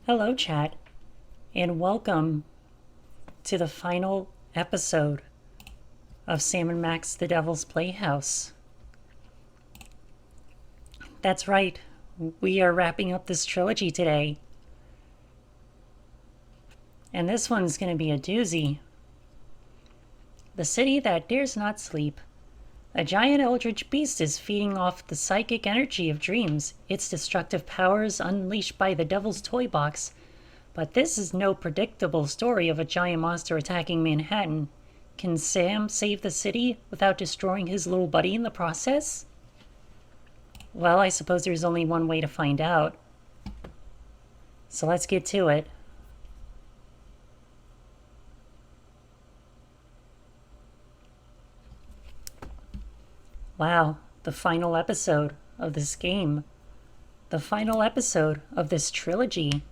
Hello, chat, and welcome to the final episode of Sam and Max the Devil's Playhouse. That's right, we are wrapping up this trilogy today. And this one's going to be a doozy. The city that dares not sleep. A giant eldritch beast is feeding off the psychic energy of dreams, its destructive powers unleashed by the Devil's Toy Box. But this is no predictable story of a giant monster attacking Manhattan. Can Sam save the city without destroying his little buddy in the process? Well, I suppose there's only one way to find out. So let's get to it. Wow, the final episode of this game. The final episode of this trilogy.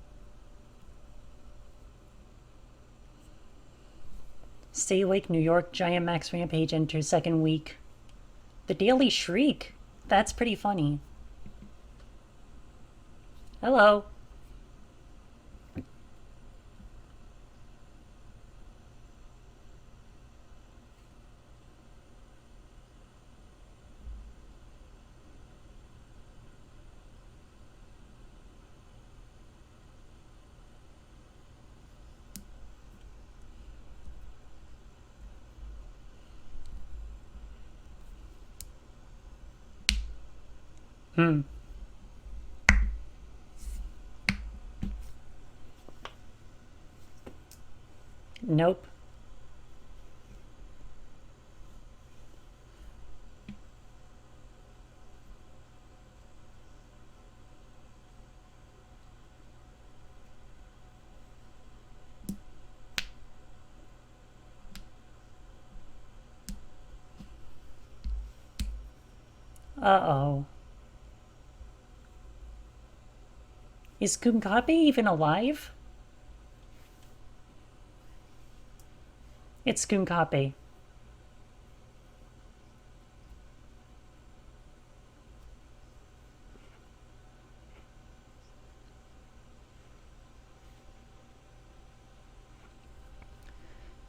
Stay Awake New York, Giant Max Rampage enters second week. The Daily Shriek. That's pretty funny. Hello. Nope. Uh-oh. Is Kunkabe even alive? It's Kunkabe.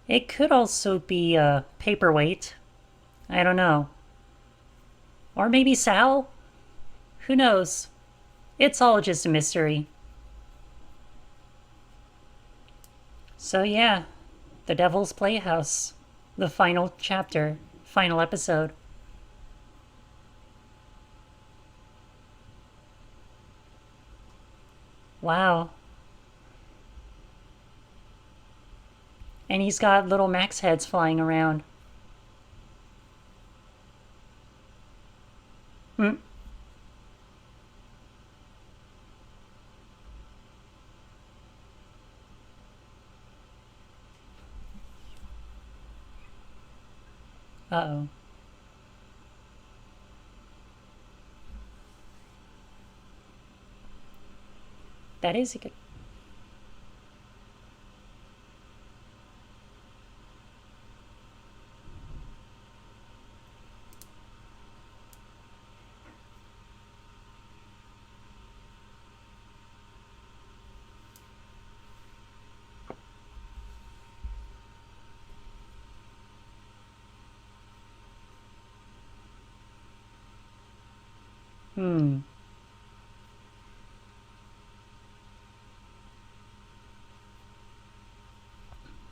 It could also be a paperweight. I don't know. Or maybe Sal? Who knows? It's all just a mystery. So yeah, The Devil's Playhouse. The final chapter. Final episode. Wow. And he's got little Max heads flying around. Uh-oh. That is a good...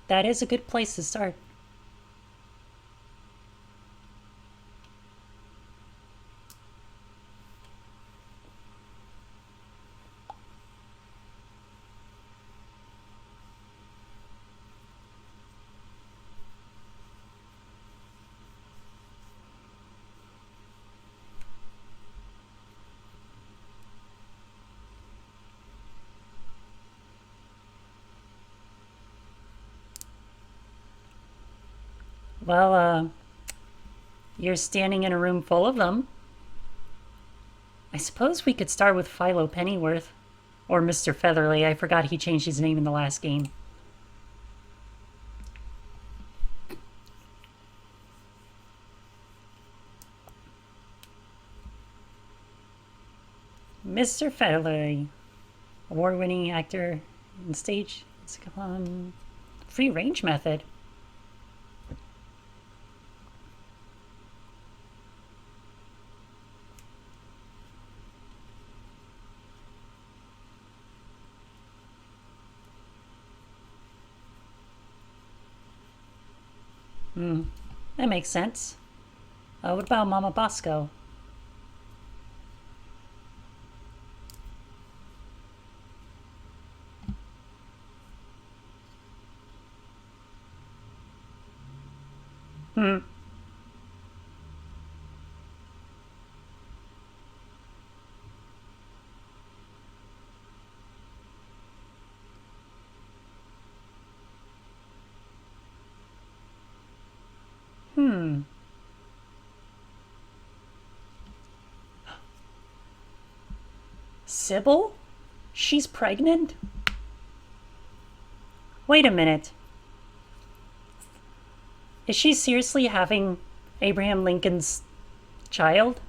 That is a good place to start. Well, you're standing in a room full of them. I suppose we could start with Philo Pennyworth. Or Mr. Featherly. I forgot he changed his name in the last game. Mr. Featherly. Award-winning actor in stage. Free range method. That makes sense. What about Mama Bosco? Hmm. Hmm. Sybil? She's pregnant? Wait a minute. Is she seriously having Abraham Lincoln's child?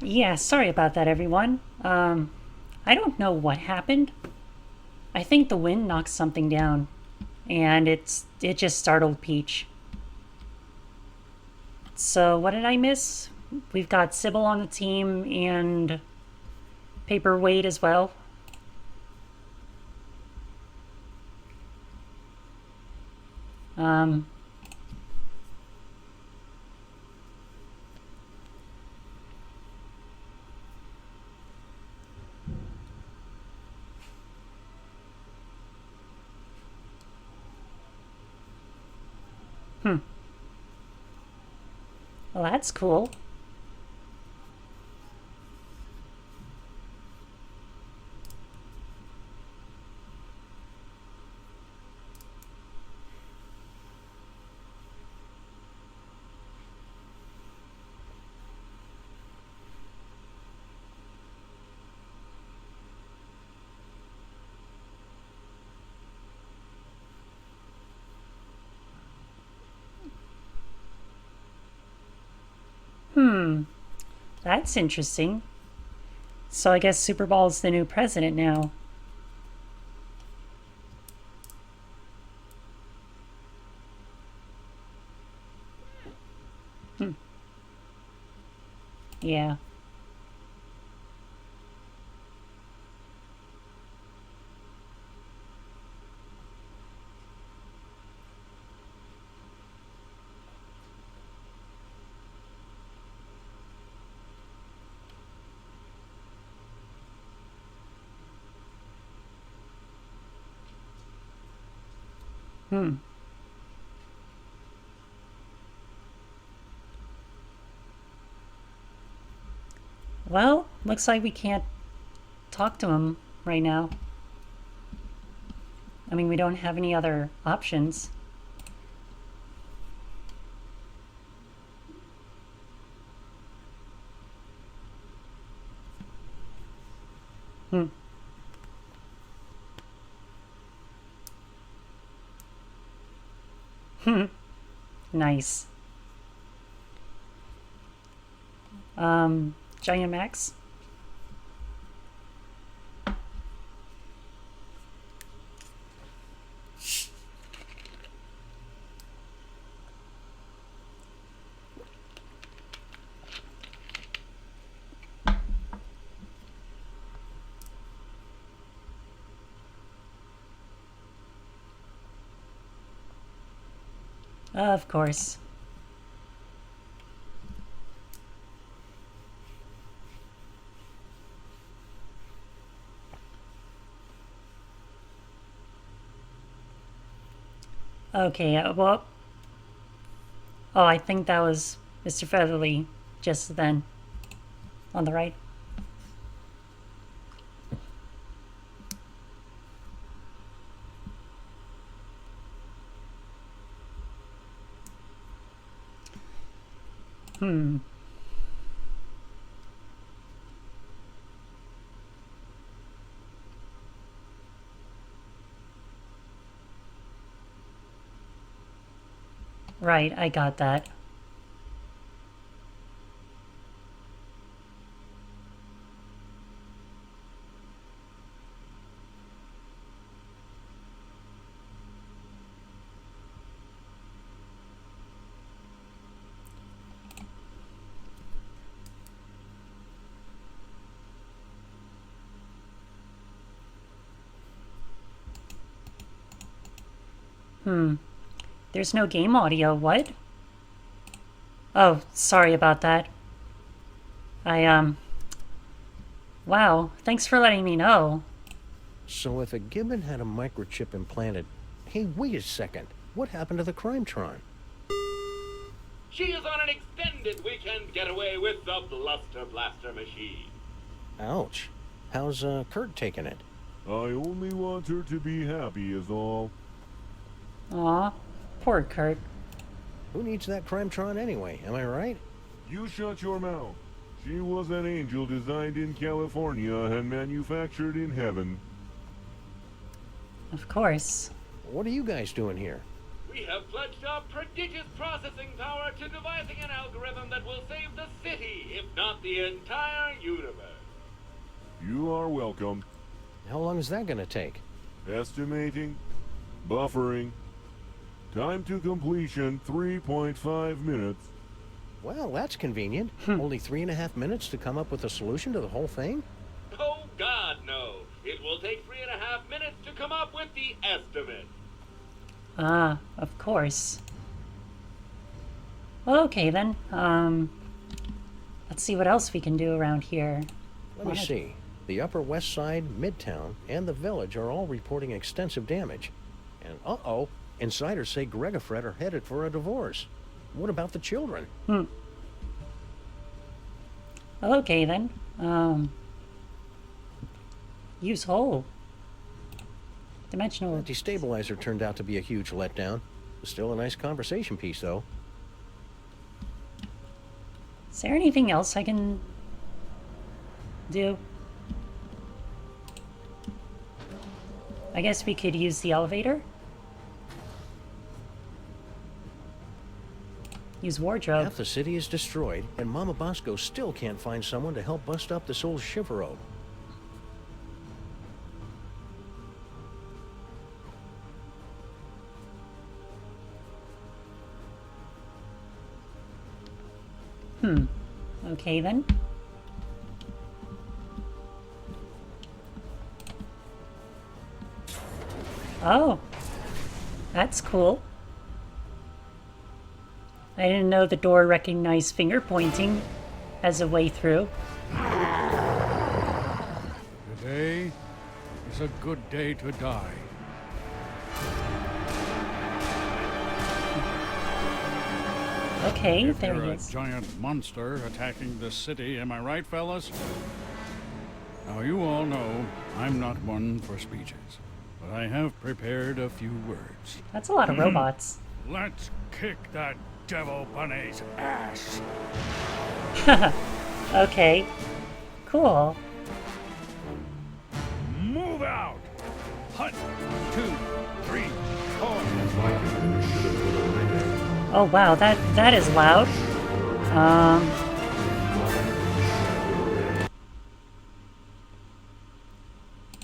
Yeah, sorry about that, everyone. I don't know what happened. I think the wind knocked something down, and it just startled Peach. So what did I miss? We've got Sybil on the team and Paperweight as well. Um, well, that's cool. That's interesting. So I guess Super Ball's the new president now. Yeah. Well, looks like we can't talk to him right now. I mean, we don't have any other options. Nice. Giant Max? Of course. Okay, well. Oh, I think that was Mr. Featherly just then. On the right. Right, I got that. There's no game audio. What? Oh, sorry about that. Wow, thanks for letting me know. So if a Gibbon had a microchip implanted... Hey, wait a second. What happened to the Crime-Tron? She is on an extended weekend getaway with the Bluster Blaster machine. Ouch. How's, Kurt taking it? I only want her to be happy is all. Aw, poor Kurt. Who needs that Crime-Tron anyway, am I right? You shut your mouth. She was an angel designed in California and manufactured in heaven. Of course. What are you guys doing here? We have pledged our prodigious processing power to devising an algorithm that will save the city, if not the entire universe. You are welcome. How long is that gonna take? Estimating. Buffering. Time to completion 3.5 minutes. Well, that's convenient. Only 3.5 minutes to come up with a solution to the whole thing? Oh, God, no. It will take 3.5 minutes to come up with the estimate. Ah, of course. Well, okay then. Let's see what else we can do around here. Let me see. The Upper West Side, Midtown, and the Village are all reporting extensive damage. And uh-oh, insiders say Greg and Fred are headed for a divorce. What about the children? Well, okay then. Use hole. Dimensional. The destabilizer turned out to be a huge letdown. Still a nice conversation piece, though. Is there anything else I can do? I guess we could use the elevator. Use wardrobe. Half the city is destroyed, and Mama Bosco still can't find someone to help bust up this old Chevrolet. Okay then. Oh, that's cool. I didn't know the door recognized finger pointing as a way through. Today is a good day to die. Okay, If there you're he a is. giant monster attacking the city, am I right, fellas? Now, you all know I'm not one for speeches, but I have prepared a few words. That's a lot of robots. Let's kick that devil bunny's ass. Okay, cool. Move out! Hut, 2, 3, 4. Oh wow, that is loud.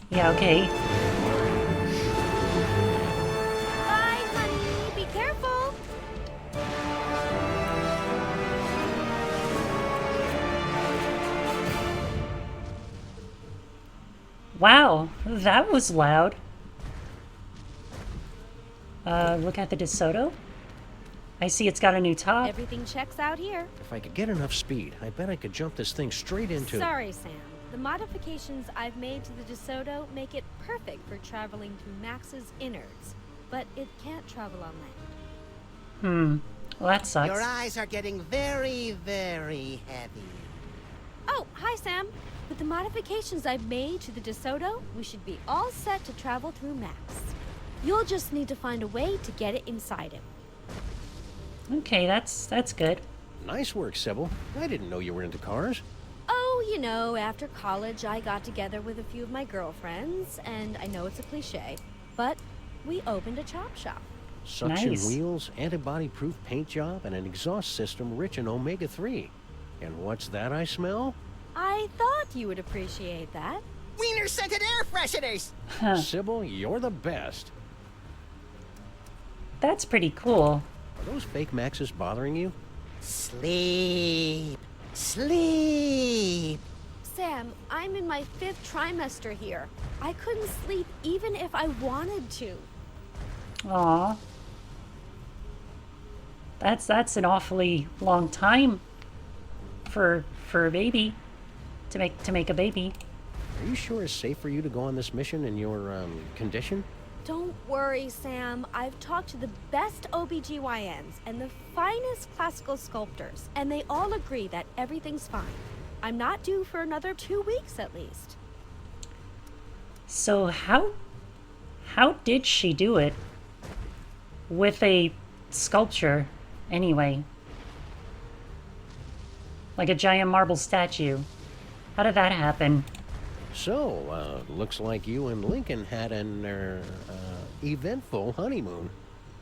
Yeah, okay. Bye, honey. Be careful. Wow, that was loud. Look at the DeSoto. I see it's got a new top. Everything checks out here. If I could get enough speed, I bet I could jump this thing straight into... Sorry, Sam. The modifications I've made to the DeSoto make it perfect for traveling through Max's innards, but it can't travel on land. Well, that sucks. Your eyes are getting very, very heavy. Oh, hi, Sam. With the modifications I've made to the DeSoto, we should be all set to travel through Max. You'll just need to find a way to get it inside him. Okay, that's good. Nice work, Sybil. I didn't know you were into cars. Oh, you know, after college, I got together with a few of my girlfriends, and I know it's a cliche, but we opened a chop shop. Suction Nice. wheels, antibody-proof paint job, and an exhaust system rich in omega-3. And what's that I smell? I thought you would appreciate that. Wiener-scented air fresheners! Huh. Sybil, you're the best. That's pretty cool. Are those fake Maxes bothering you? Sleep. Sleep. Sam, I'm in my 5th trimester here. I couldn't sleep even if I wanted to. Aw. That's an awfully long time for a baby to make a baby. Are you sure it's safe for you to go on this mission in your, condition? Don't worry, Sam. I've talked to the best OBGYNs and the finest classical sculptors, and they all agree that everything's fine. I'm not due for another 2 weeks at least. So how did she do it with a sculpture anyway? Like a giant marble statue. How did that happen? So, looks like you and Lincoln had an, eventful honeymoon.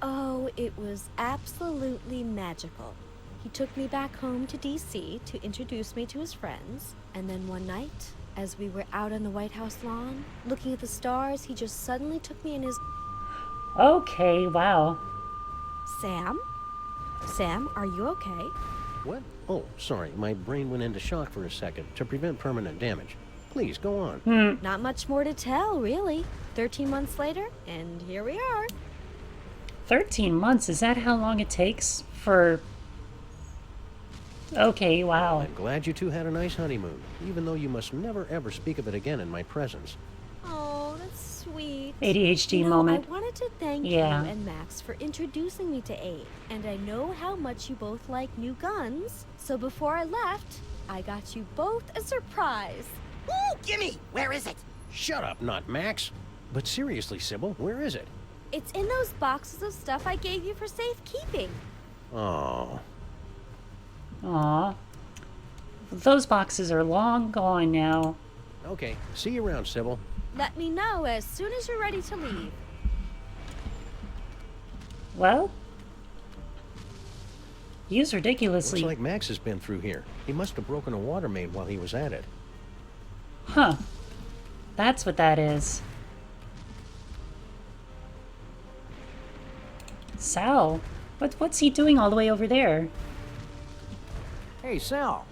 Oh, it was absolutely magical. He took me back home to DC to introduce me to his friends, and then one night, as we were out on the White House lawn, looking at the stars, he just suddenly took me in his... Okay, wow. Sam? Sam, are you okay? What? Oh, sorry, my brain went into shock for a second to prevent permanent damage. Please, go on. Not much more to tell, really. 13 months later, and here we are. 13 months, is that how long it takes for... Okay, wow. I'm glad you two had a nice honeymoon, even though you must never ever speak of it again in my presence. Oh, that's sweet. ADHD You know, moment. I wanted to thank Yeah. you and Max for introducing me to Abe, and I know how much you both like new guns, so before I left, I got you both a surprise. Ooh, gimme! Where is it? Shut up, not Max. But seriously, Sybil, where is it? It's in those boxes of stuff I gave you for safekeeping. Oh, Aw. Those boxes are long gone now. okay. See you around, Sybil. Let me know as soon as you're ready to leave. Well? Use ridiculously... Looks like Max has been through here. He must have broken a water main while he was at it. Huh. That's what that is. Sal? What's he doing all the way over there? Hey, Sal.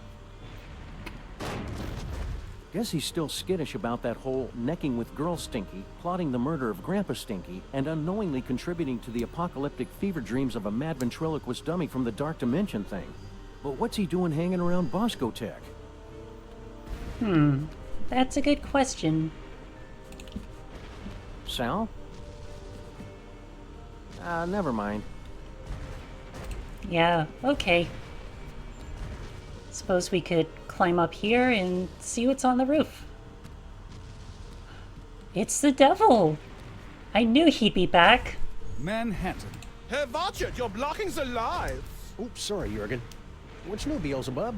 Guess he's still skittish about that whole necking with Girl Stinky, plotting the murder of Grandpa Stinky, and unknowingly contributing to the apocalyptic fever dreams of a mad ventriloquist dummy from the Dark Dimension thing. But what's he doing hanging around Bosco Tech? That's a good question. Sal? Never mind. Yeah, okay. Suppose we could climb up here and see what's on the roof. It's the devil! I knew he'd be back. Manhattan. Herr Watchert, you're blocking the lights! Oops, sorry, Jurgen. What's new, Beelzebub?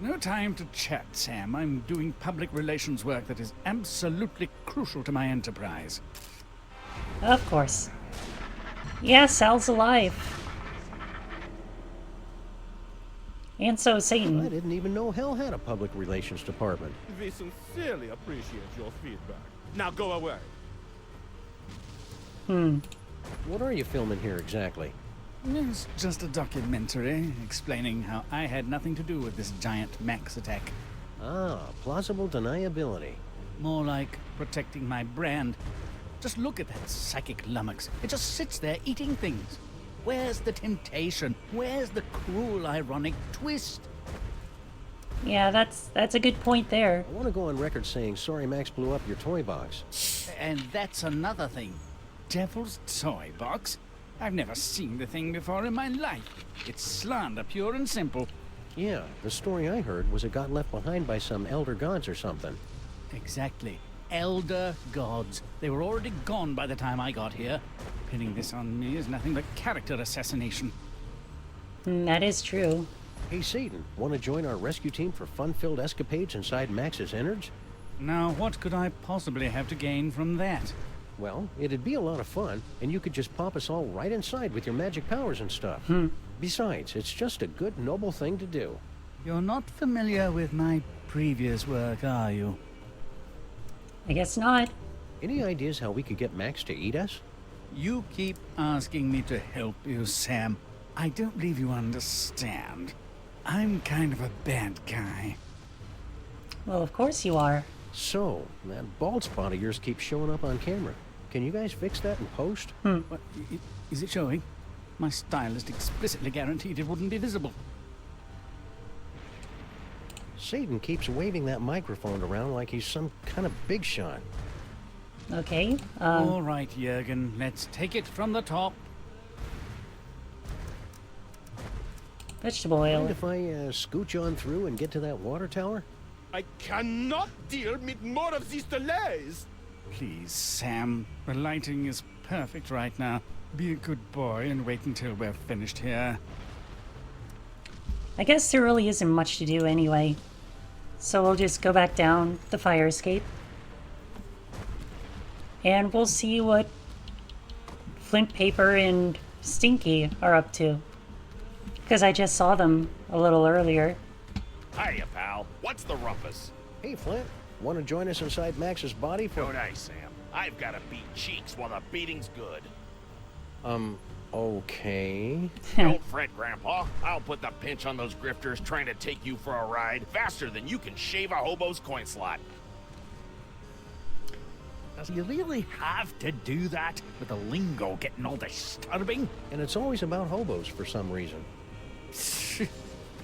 No time to chat, Sam. I'm doing public relations work that is absolutely crucial to my enterprise. Of course. Yeah, Sal's alive. And so is I Satan. didn't even know hell had a public relations department. We sincerely appreciate your feedback. Now go away. What are you filming here exactly? It's just a documentary explaining how I had nothing to do with this giant Max attack. Ah, plausible deniability. More like protecting my brand. Just look at that psychic lummox. It just sits there eating things. Where's the temptation? Where's the cruel, ironic twist? Yeah, that's a good point there. I want to go on record saying sorry Max blew up your toy box. And that's another thing. Devil's Toy Box? I've never seen the thing before in my life. It's slander, pure and simple. Yeah, the story I heard was it got left behind by some elder gods or something. Exactly. Elder gods. They were already gone by the time I got here. Pinning this on me is nothing but character assassination. That is true. Hey, Satan, want to join our rescue team for fun-filled escapades inside Max's innards? Now, what could I possibly have to gain from that? Well, it'd be a lot of fun, and you could just pop us all right inside with your magic powers and stuff. Besides, it's just a good, noble thing to do. You're not familiar with my previous work, are you? I guess not. Any ideas how we could get Max to eat us? You keep asking me to help you, Sam. I don't believe you understand. I'm kind of a bad guy. Well, of course you are. So, that bald spot of yours keeps showing up on camera. Can you guys fix that in post? What, is it showing? My stylist explicitly guaranteed it wouldn't be visible. Satan keeps waving that microphone around like he's some kind of big shot. Okay. All right, Jurgen, let's take it from the top. Vegetable oil. Mind if I scooch on through and get to that water tower? I cannot deal with more of these delays. Please, Sam. The lighting is perfect right now. Be a good boy and wait until we're finished here. I guess there really isn't much to do anyway. So we'll just go back down the fire escape. And we'll see what Flint, Paper, and Stinky are up to. Because I just saw them a little earlier. Hiya, pal. What's the rumpus? Hey, Flint, want to join us inside Max's body for... Don't I, Sam? I've got to beat cheeks while the beating's good. Okay. Don't fret, Grandpa. I'll put the pinch on those grifters trying to take you for a ride faster than you can shave a hobo's coin slot. Does he really have to do that with the lingo getting all disturbing? And it's always about hobos for some reason.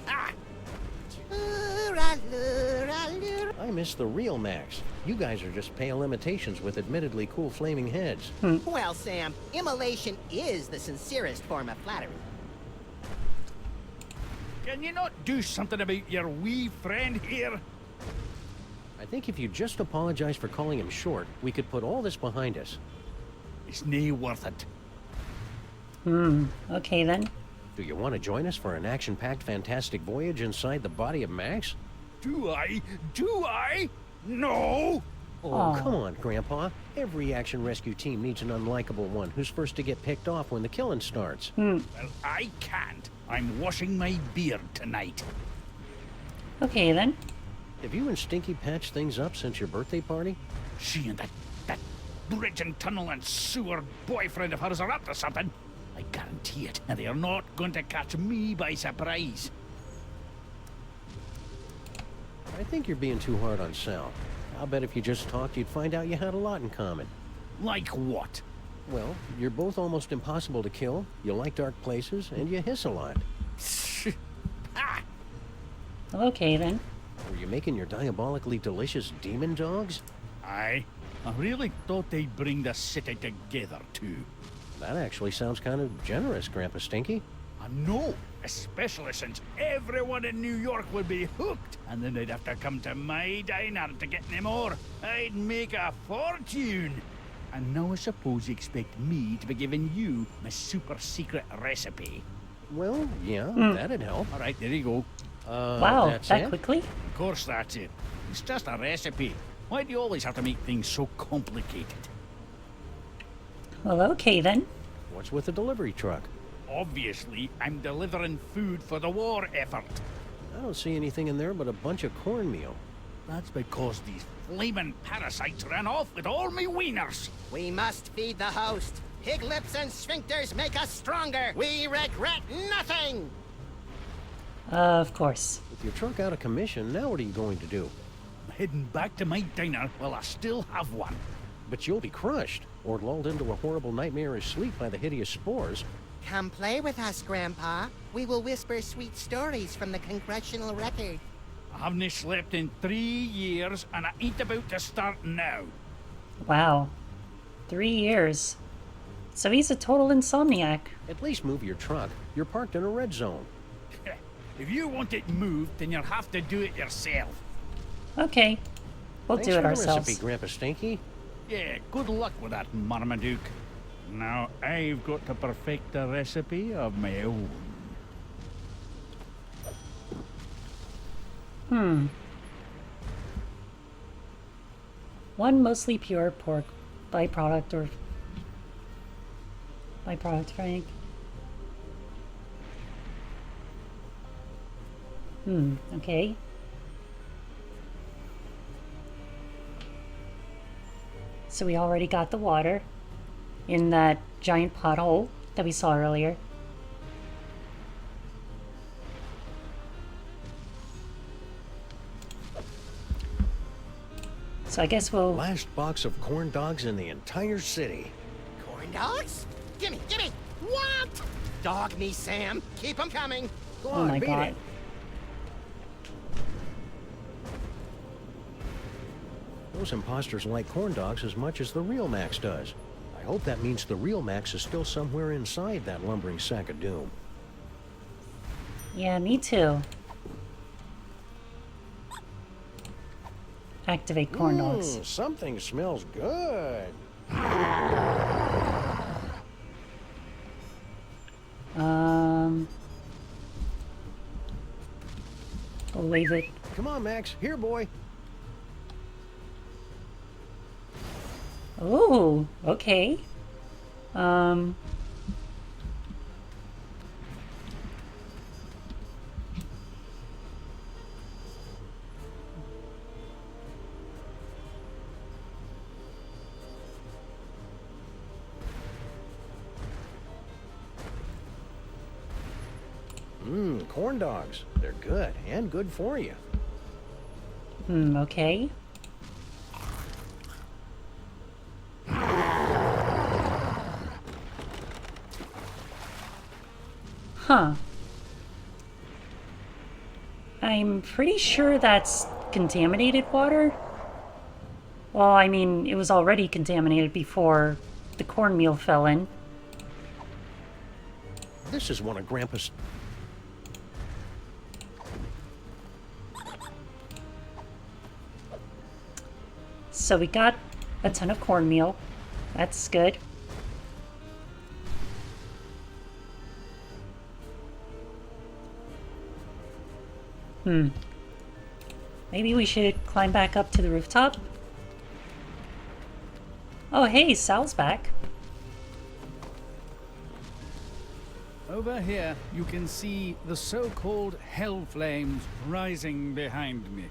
Ah! I miss the real Max. You guys are just pale imitations with admittedly cool flaming heads. Well, Sam, immolation is the sincerest form of flattery. Can you not do something about your wee friend here? I think if you just apologize for calling him short, we could put all this behind us. It's nae worth it. Okay then. Do you want to join us for an action-packed fantastic voyage inside the body of Max? Do I? Do I? No! Oh, Aw. come on, Grandpa. Every action rescue team needs an unlikable one who's first to get picked off when the killing starts. Well, I can't. I'm washing my beard tonight. Okay then. Have you and Stinky patched things up since your birthday party? She and that bridge and tunnel and sewer boyfriend of hers are up to something. I guarantee it, and they are not going to catch me by surprise. I think you're being too hard on Sal. I'll bet if you just talked, you'd find out you had a lot in common. Like what? Well, you're both almost impossible to kill, you like dark places, and you hiss a lot. Ah! Okay then. Were you making your diabolically delicious demon dogs? I really thought they'd bring the city together, too. That actually sounds kind of generous, Grandpa Stinky. I know, especially since everyone in New York would be hooked, and then they'd have to come to my diner to get any more. I'd make a fortune. And now I suppose you expect me to be giving you my super secret recipe. Well, yeah, that'd help. All right, there you go. Wow, that's that it? quickly? Of course that's it. It's just a recipe. Why do you always have to make things so complicated? Well, okay then. What's with the delivery truck? Obviously, I'm delivering food for the war effort. I don't see anything in there but a bunch of cornmeal. That's because these flaming parasites ran off with all me wieners. We must feed the host. Pig lips and sphincters make us stronger. We regret nothing. Of course. With your truck out of commission, now what are you going to do? I'm heading back to my diner while I still have one. But you'll be crushed, or lulled into a horrible nightmarish sleep by the hideous spores. Come play with us, Grandpa. We will whisper sweet stories from the congressional record. I haven't slept in 3 years, and I ain't about to start now. Wow. 3 years. So he's a total insomniac. At least move your truck. You're parked in a red zone. If you want it moved, then you'll have to do it yourself. Okay. We'll Thanks do it for the ourselves. recipe, Grandpa Stinky. Yeah, good luck with that, Marmaduke. Now I've got to perfect a recipe of my own. One mostly pure pork byproduct Frank. Okay. So we already got the water in that giant pothole that we saw earlier. So I guess we'll... Last box of corn dogs in the entire city. Corn dogs? Gimme, gimme! What? Dog me, Sam. Keep 'em coming. Go Oh on, my beat god. it. Those imposters like corn dogs as much as the real Max does. I hope that means the real Max is still somewhere inside that lumbering sack of doom. Yeah, me too. Activate corn dogs. Something smells good. We'll wave it. Come on, Max. Here, boy. Oh, okay. Corn dogs. They're good and good for you. Okay. Huh. I'm pretty sure that's contaminated water. Well, I mean, it was already contaminated before the cornmeal fell in. This is one of Grandpa's... So we got a ton of cornmeal. That's good. Maybe we should climb back up to the rooftop. Oh, hey, Sal's back. Over here, you can see the so-called hell flames rising behind me.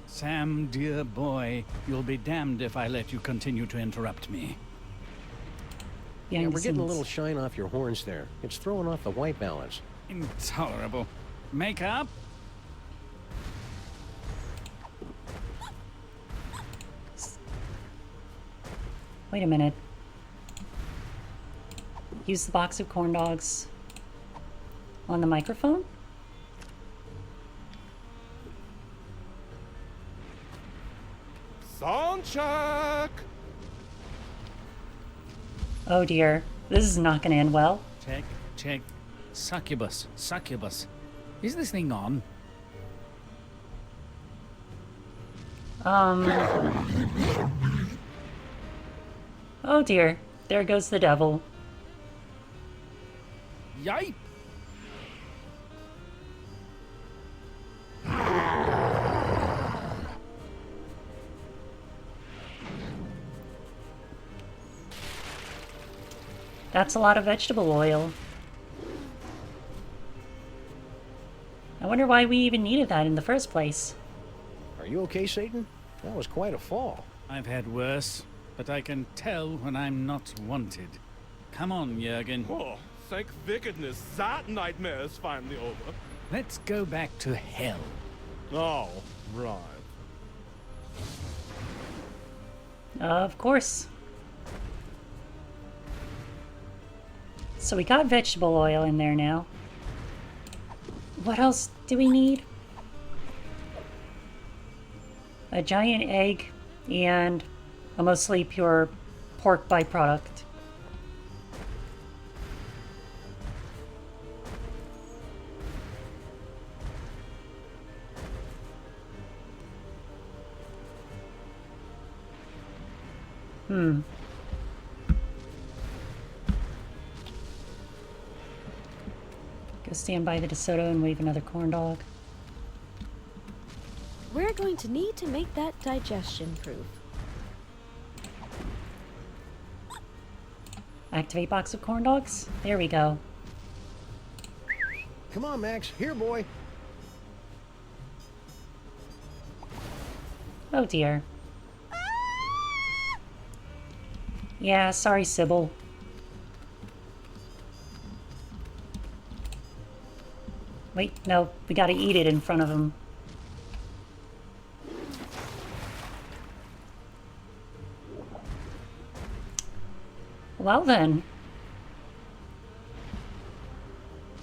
Sam, dear boy, you'll be damned if I let you continue to interrupt me. Yeah, we're getting a little shine off your horns there. It's throwing off the white balance. Intolerable. Makeup? Wait a minute. Use the box of corn dogs on the microphone? Sound check! Oh dear, this is not going to end well. Check, check. Succubus, succubus. Is this thing on? Oh dear, there goes the devil. Yipe! That's a lot of vegetable oil. I wonder why we even needed that in the first place. Are you okay, Satan? That was quite a fall. I've had worse, but I can tell when I'm not wanted. Come on, Jurgen. Oh, thank goodness that nightmare is finally over. Let's go back to hell. Oh, right. Of course. So we got vegetable oil in there now. What else do we need? A giant egg and a mostly pure pork byproduct. Hmm. Go stand by the DeSoto and wave another corn dog. We're going to need to make that digestion proof. Activate box of corn dogs. There we go. Come on, Max. Here, boy. Oh dear. Yeah, sorry, Sybil. Wait, no, we gotta eat it in front of him. Well then.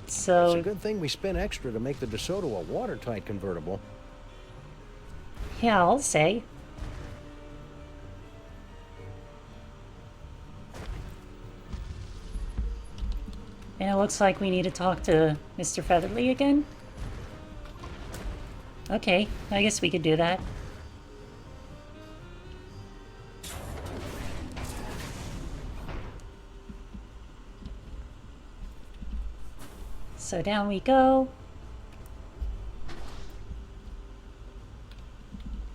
So... It's a good thing we spent extra to make the DeSoto a watertight convertible. Yeah, I'll say. And it looks like we need to talk to Mr. Featherly again. Okay, I guess we could do that. So down we go.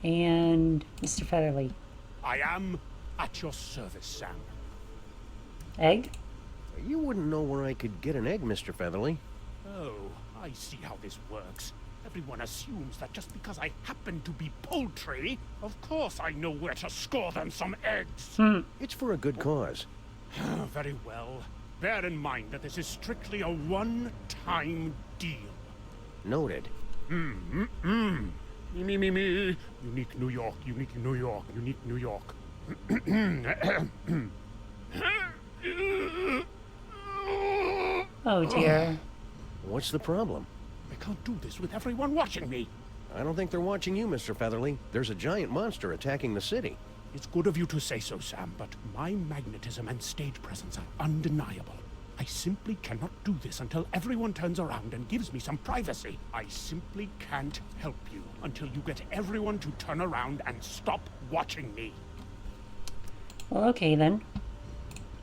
And Mr. Featherly. I am at your service, Sam. Egg? You wouldn't know where I could get an egg, Mr. Featherly. Oh, I see how this works. Everyone assumes that just because I happen to be poultry, of course I know where to score them some eggs. It's for a good cause. Very well. Bear in mind that this is strictly a one-time deal. Noted. Me. Unique New York, unique New York, unique New York. Oh dear. What's the problem? I can't do this with everyone watching me. I don't think they're watching you, Mr. Featherly. There's a giant monster attacking the city. It's good of you to say so, Sam, but my magnetism and stage presence are undeniable. I simply cannot do this until everyone turns around and gives me some privacy. I simply can't help you until you get everyone to turn around and stop watching me. Well, okay then.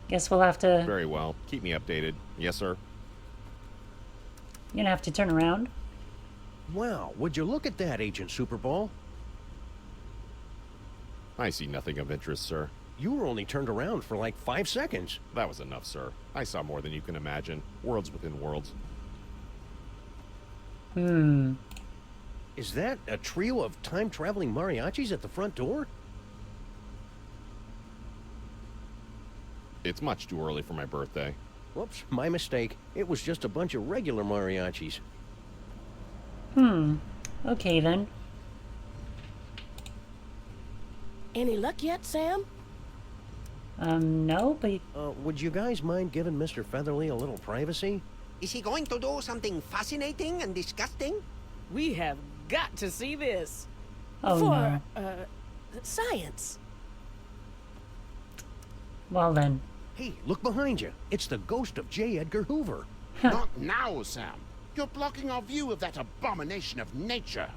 Guess we'll have to... Very well. Keep me updated. Yes, sir. You're gonna have to turn around. Wow, would you look at that, Agent Superball? I see nothing of interest, sir. You were only turned around for like 5 seconds. That was enough, sir. I saw more than you can imagine. Worlds within worlds. Is that a trio of time-traveling mariachis at the front door? It's much too early for my birthday. Whoops, my mistake. It was just a bunch of regular mariachis. Okay then. Any luck yet, Sam? No, but... Would you guys mind giving Mr. Featherly a little privacy? Is he going to do something fascinating and disgusting? We have got to see this. Oh For, no. Science. Well then. Hey, look behind you. It's the ghost of J. Edgar Hoover. Not now, Sam. You're blocking our view of that abomination of nature.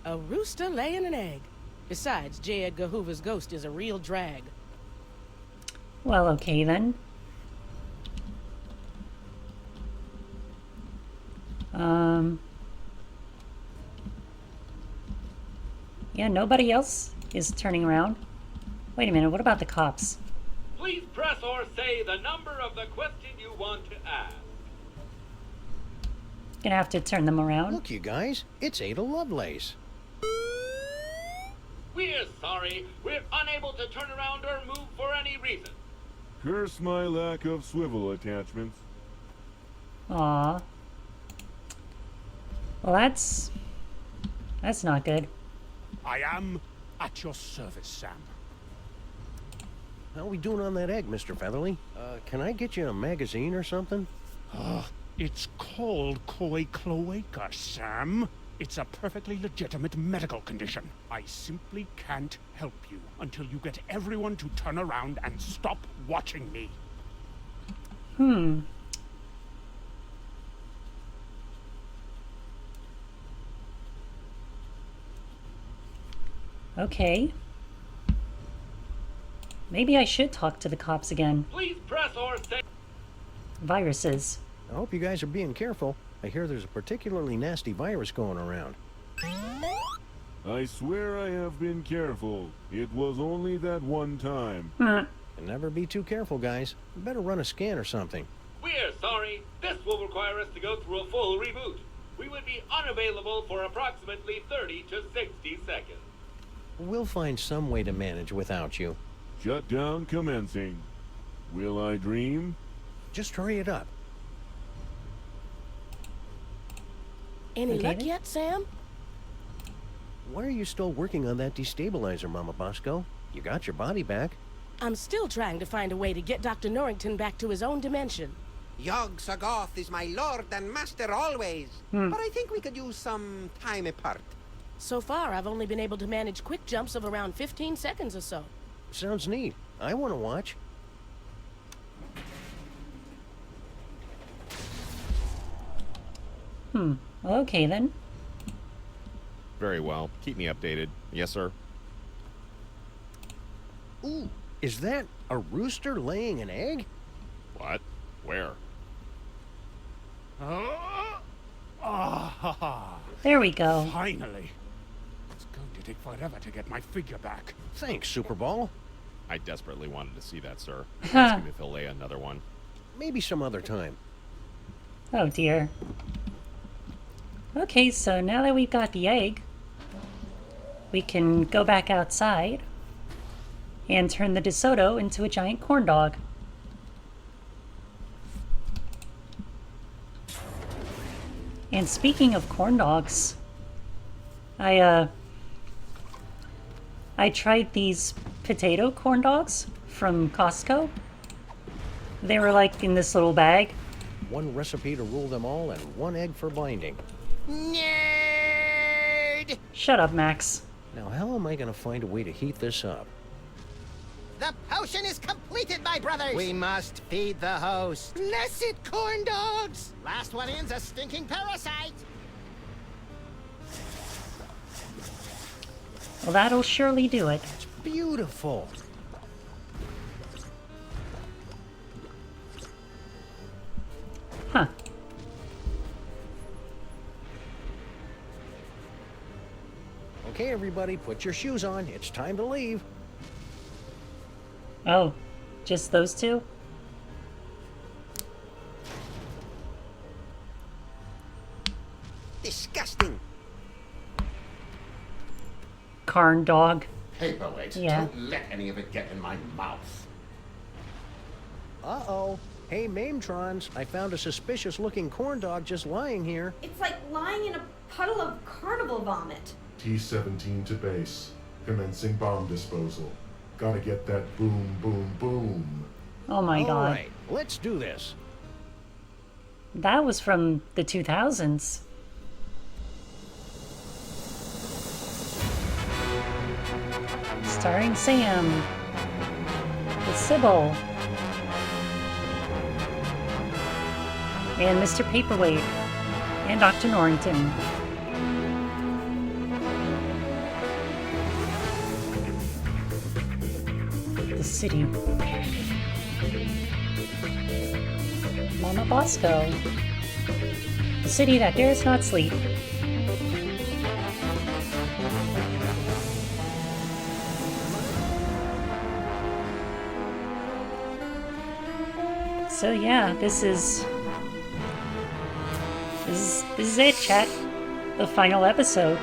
A rooster laying an egg. Besides, J. Edgar Hoover's ghost is a real drag. Well, okay then. Yeah, nobody else is turning around. Wait a minute, what about the cops? Please press or say the number of the question you want to ask. Gonna have to turn them around. Look, you guys, it's Ada Lovelace. We're sorry. We're unable to turn around or move for any reason. Curse my lack of swivel attachments. Aw. Well, that's not good. I am at your service, Sam. How we doing on that egg, Mr. Featherly? Can I get you a magazine or something? It's called koi cloaca, Sam. It's a perfectly legitimate medical condition. I simply can't help you until you get everyone to turn around and stop watching me. Okay. Maybe I should talk to the cops again. Please press or stay. Viruses. I hope you guys are being careful. I hear there's a particularly nasty virus going around. I swear I have been careful. It was only that one time. And never be too careful, guys. You better run a scan or something. We're sorry. This will require us to go through a full reboot. We would be unavailable for approximately 30 to 60 seconds. We'll find some way to manage without you. Shutdown commencing. Will I dream? Just hurry it up. Any Okay, luck then. yet, Sam? Why are you still working on that destabilizer, Mama Bosco? You got your body back. I'm still trying to find a way to get Dr. Norrington back to his own dimension. Yog Sagoth is my lord and master always. But I think we could use some time apart. So far, I've only been able to manage quick jumps of around 15 seconds or so. Sounds neat. I want to watch. Okay then. Very well. Keep me updated. Yes, sir. Ooh, is that a rooster laying an egg? What? Where? There we go. Finally. It's going to take forever to get my figure back. Thanks, Super Ball. I desperately wanted to see that, sir. Ask him if he'll lay another one. Maybe some other time. Oh dear. Okay, so now that we've got the egg, we can go back outside and turn the DeSoto into a giant corn dog. And speaking of corn dogs, I tried these potato corn dogs from Costco. They were like in this little bag. One recipe to rule them all and one egg for binding. Nerd! Shut up, Max. Now, how am I going to find a way to heat this up? The potion is completed, my brothers! We must feed the host. Blessed corn dogs! Last one in's a stinking parasite! Well, that'll surely do it. Beautiful. Huh. Okay, everybody, put your shoes on. It's time to leave. Oh, just those two? Disgusting. Corn dog. Paperweight. Yeah. Don't let any of it get in my mouth. Uh-oh. Hey, Mametrons, I found a suspicious-looking corn dog just lying here. It's like lying in a puddle of carnival vomit. T-17 to base. Commencing bomb disposal. Gotta get that boom, boom, boom. Oh my god. All right, let's do this. That was from the 2000s. Starring Sam. The Sybil. And Mr. Paperweight. And Dr. Norrington. The city. Mama Bosco. The city that dares not sleep. So yeah, this is it, chat. The final episode.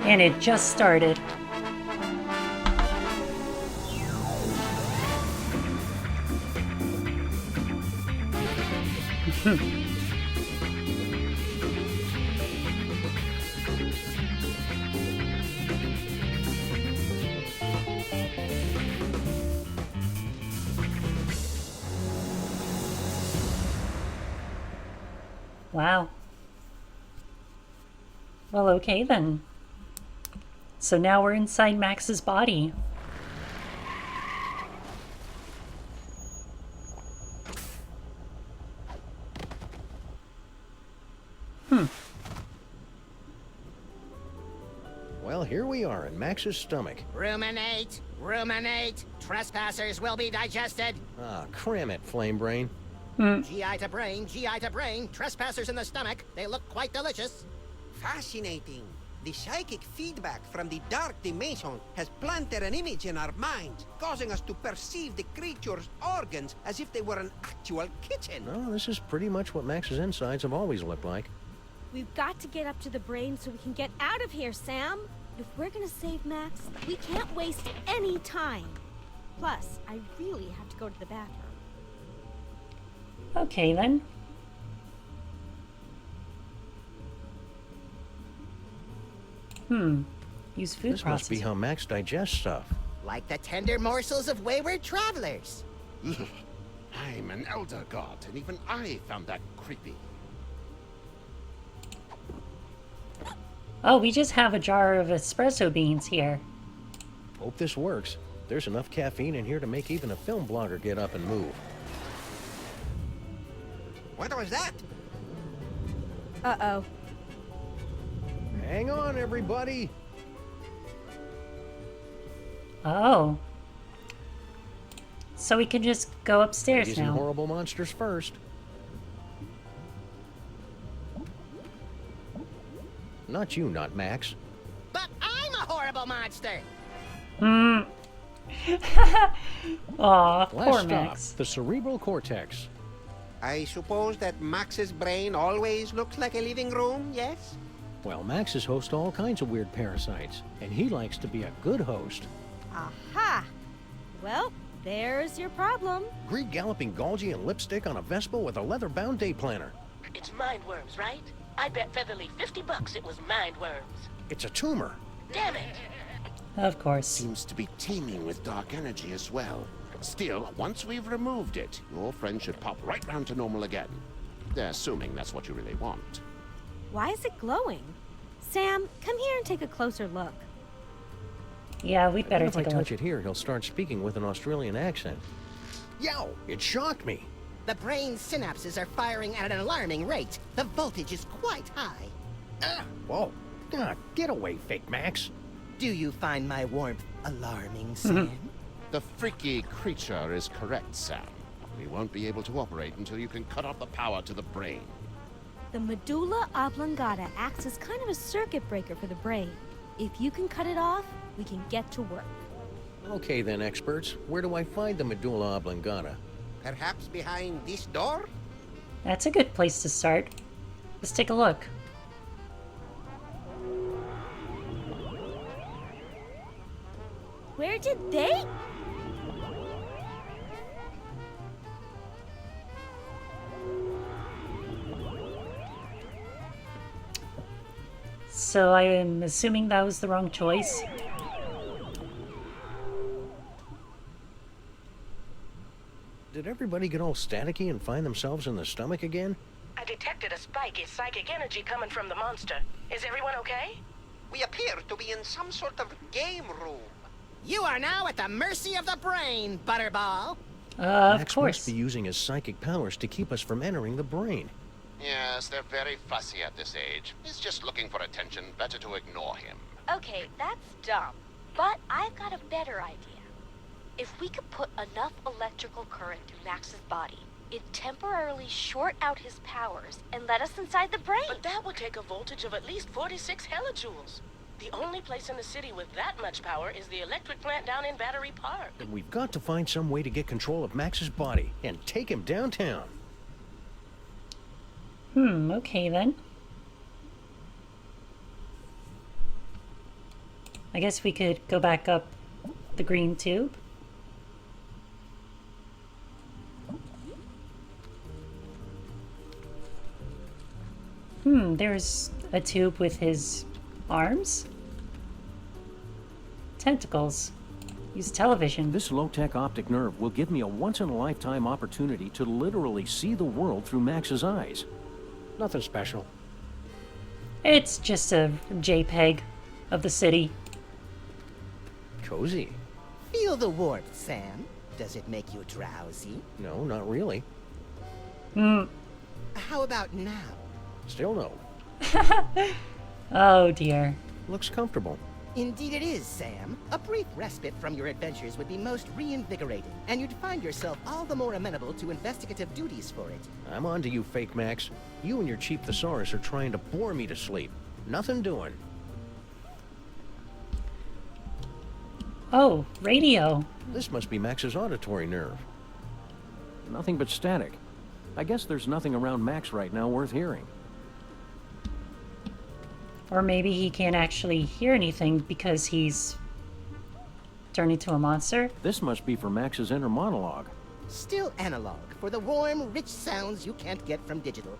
And it just started. Wow. Well, okay then. So now we're inside Max's body. Well, here we are in Max's stomach. Ruminate, ruminate. Trespassers will be digested. Ah, cram it, Flame Brain. GI to brain, GI to brain. Trespassers in the stomach. They look quite delicious. Fascinating. The psychic feedback from the dark dimension has planted an image in our minds, causing us to perceive the creature's organs as if they were an actual kitchen. No, this is pretty much what Max's insides have always looked like. We've got to get up to the brain so we can get out of here, Sam. If we're gonna save Max, we can't waste any time. Plus, I really have to go to the bathroom. Okay, then. Use food This must be processing. how Max digests stuff. Like the tender morsels of wayward travelers. I'm an elder god, and even I found that creepy. Oh, we just have a jar of espresso beans here. Hope this works. There's enough caffeine in here to make even a film blogger get up and move. What was that? Uh-oh. Hang on, everybody. Oh. So we can just go upstairs Ladies and now. horrible monsters first. Not you, not Max. But I'm a horrible monster. Aw, Last poor stop, Max. the cerebral cortex. I suppose that Max's brain always looks like a living room, yes? Well, Max is host to all kinds of weird parasites, and he likes to be a good host. Aha! Well, there's your problem. Greed galloping Golgi and lipstick on a Vespa with a leather-bound day planner. It's mind worms, right? I bet Featherly $50 it was mind worms. It's a tumor. Damn it! Of course. Seems to be teeming with dark energy as well. Still, once we've removed it, your friend should pop right round to normal again. Assuming that's what you really want. Why is it glowing? Sam, come here and take a closer look. Yeah, we'd better If I take a touch look. it here, he'll start speaking with an Australian accent. Yow! It shocked me. The brain synapses are firing at an alarming rate. The voltage is quite high. Ah! Whoa! Ah, get away, fake Max. Do you find my warmth alarming, Sam? The freaky creature is correct, Sam. We won't be able to operate until you can cut off the power to the brain. The medulla oblongata acts as kind of a circuit breaker for the brain. If you can cut it off, we can get to work. Okay then, experts. Where do I find the medulla oblongata? Perhaps behind this door? That's a good place to start. Let's take a look. Where did they? So I am assuming that was the wrong choice. Did everybody get all staticky and find themselves in the stomach again? I detected a spike in psychic energy coming from the monster. Is everyone okay? We appear to be in some sort of game room. You are now at the mercy of the brain, Butterball. Of Max course. must be using his psychic powers to keep us from entering the brain. Yes, they're very fussy at this age. He's just looking for attention. Better to ignore him. Okay, that's dumb. But I've got a better idea. If we could put enough electrical current through Max's body, it'd temporarily short out his powers and let us inside the brain. But that would take a voltage of at least 46 hellijoules. The only place in the city with that much power is the electric plant down in Battery Park. And we've got to find some way to get control of Max's body and take him downtown. Okay then. I guess we could go back up the green tube. There's a tube with his arms. Tentacles. Use television. This low-tech optic nerve will give me a once-in-a-lifetime opportunity to literally see the world through Max's eyes. Nothing special. It's just a JPEG of the city. Cozy. Feel the warmth, Sam. Does it make you drowsy? No, not really. How about now? Still no. Oh dear. Looks comfortable. Indeed it is, Sam. A brief respite from your adventures would be most reinvigorating, and you'd find yourself all the more amenable to investigative duties for it. I'm on to you, Fake Max. You and your cheap thesaurus are trying to bore me to sleep. Nothing doing. Oh, radio. This must be Max's auditory nerve. Nothing but static. I guess there's nothing around Max right now worth hearing. Or maybe he can't actually hear anything because he's turned into a monster. This must be for Max's inner monologue. Still analog, for the warm, rich sounds you can't get from digital.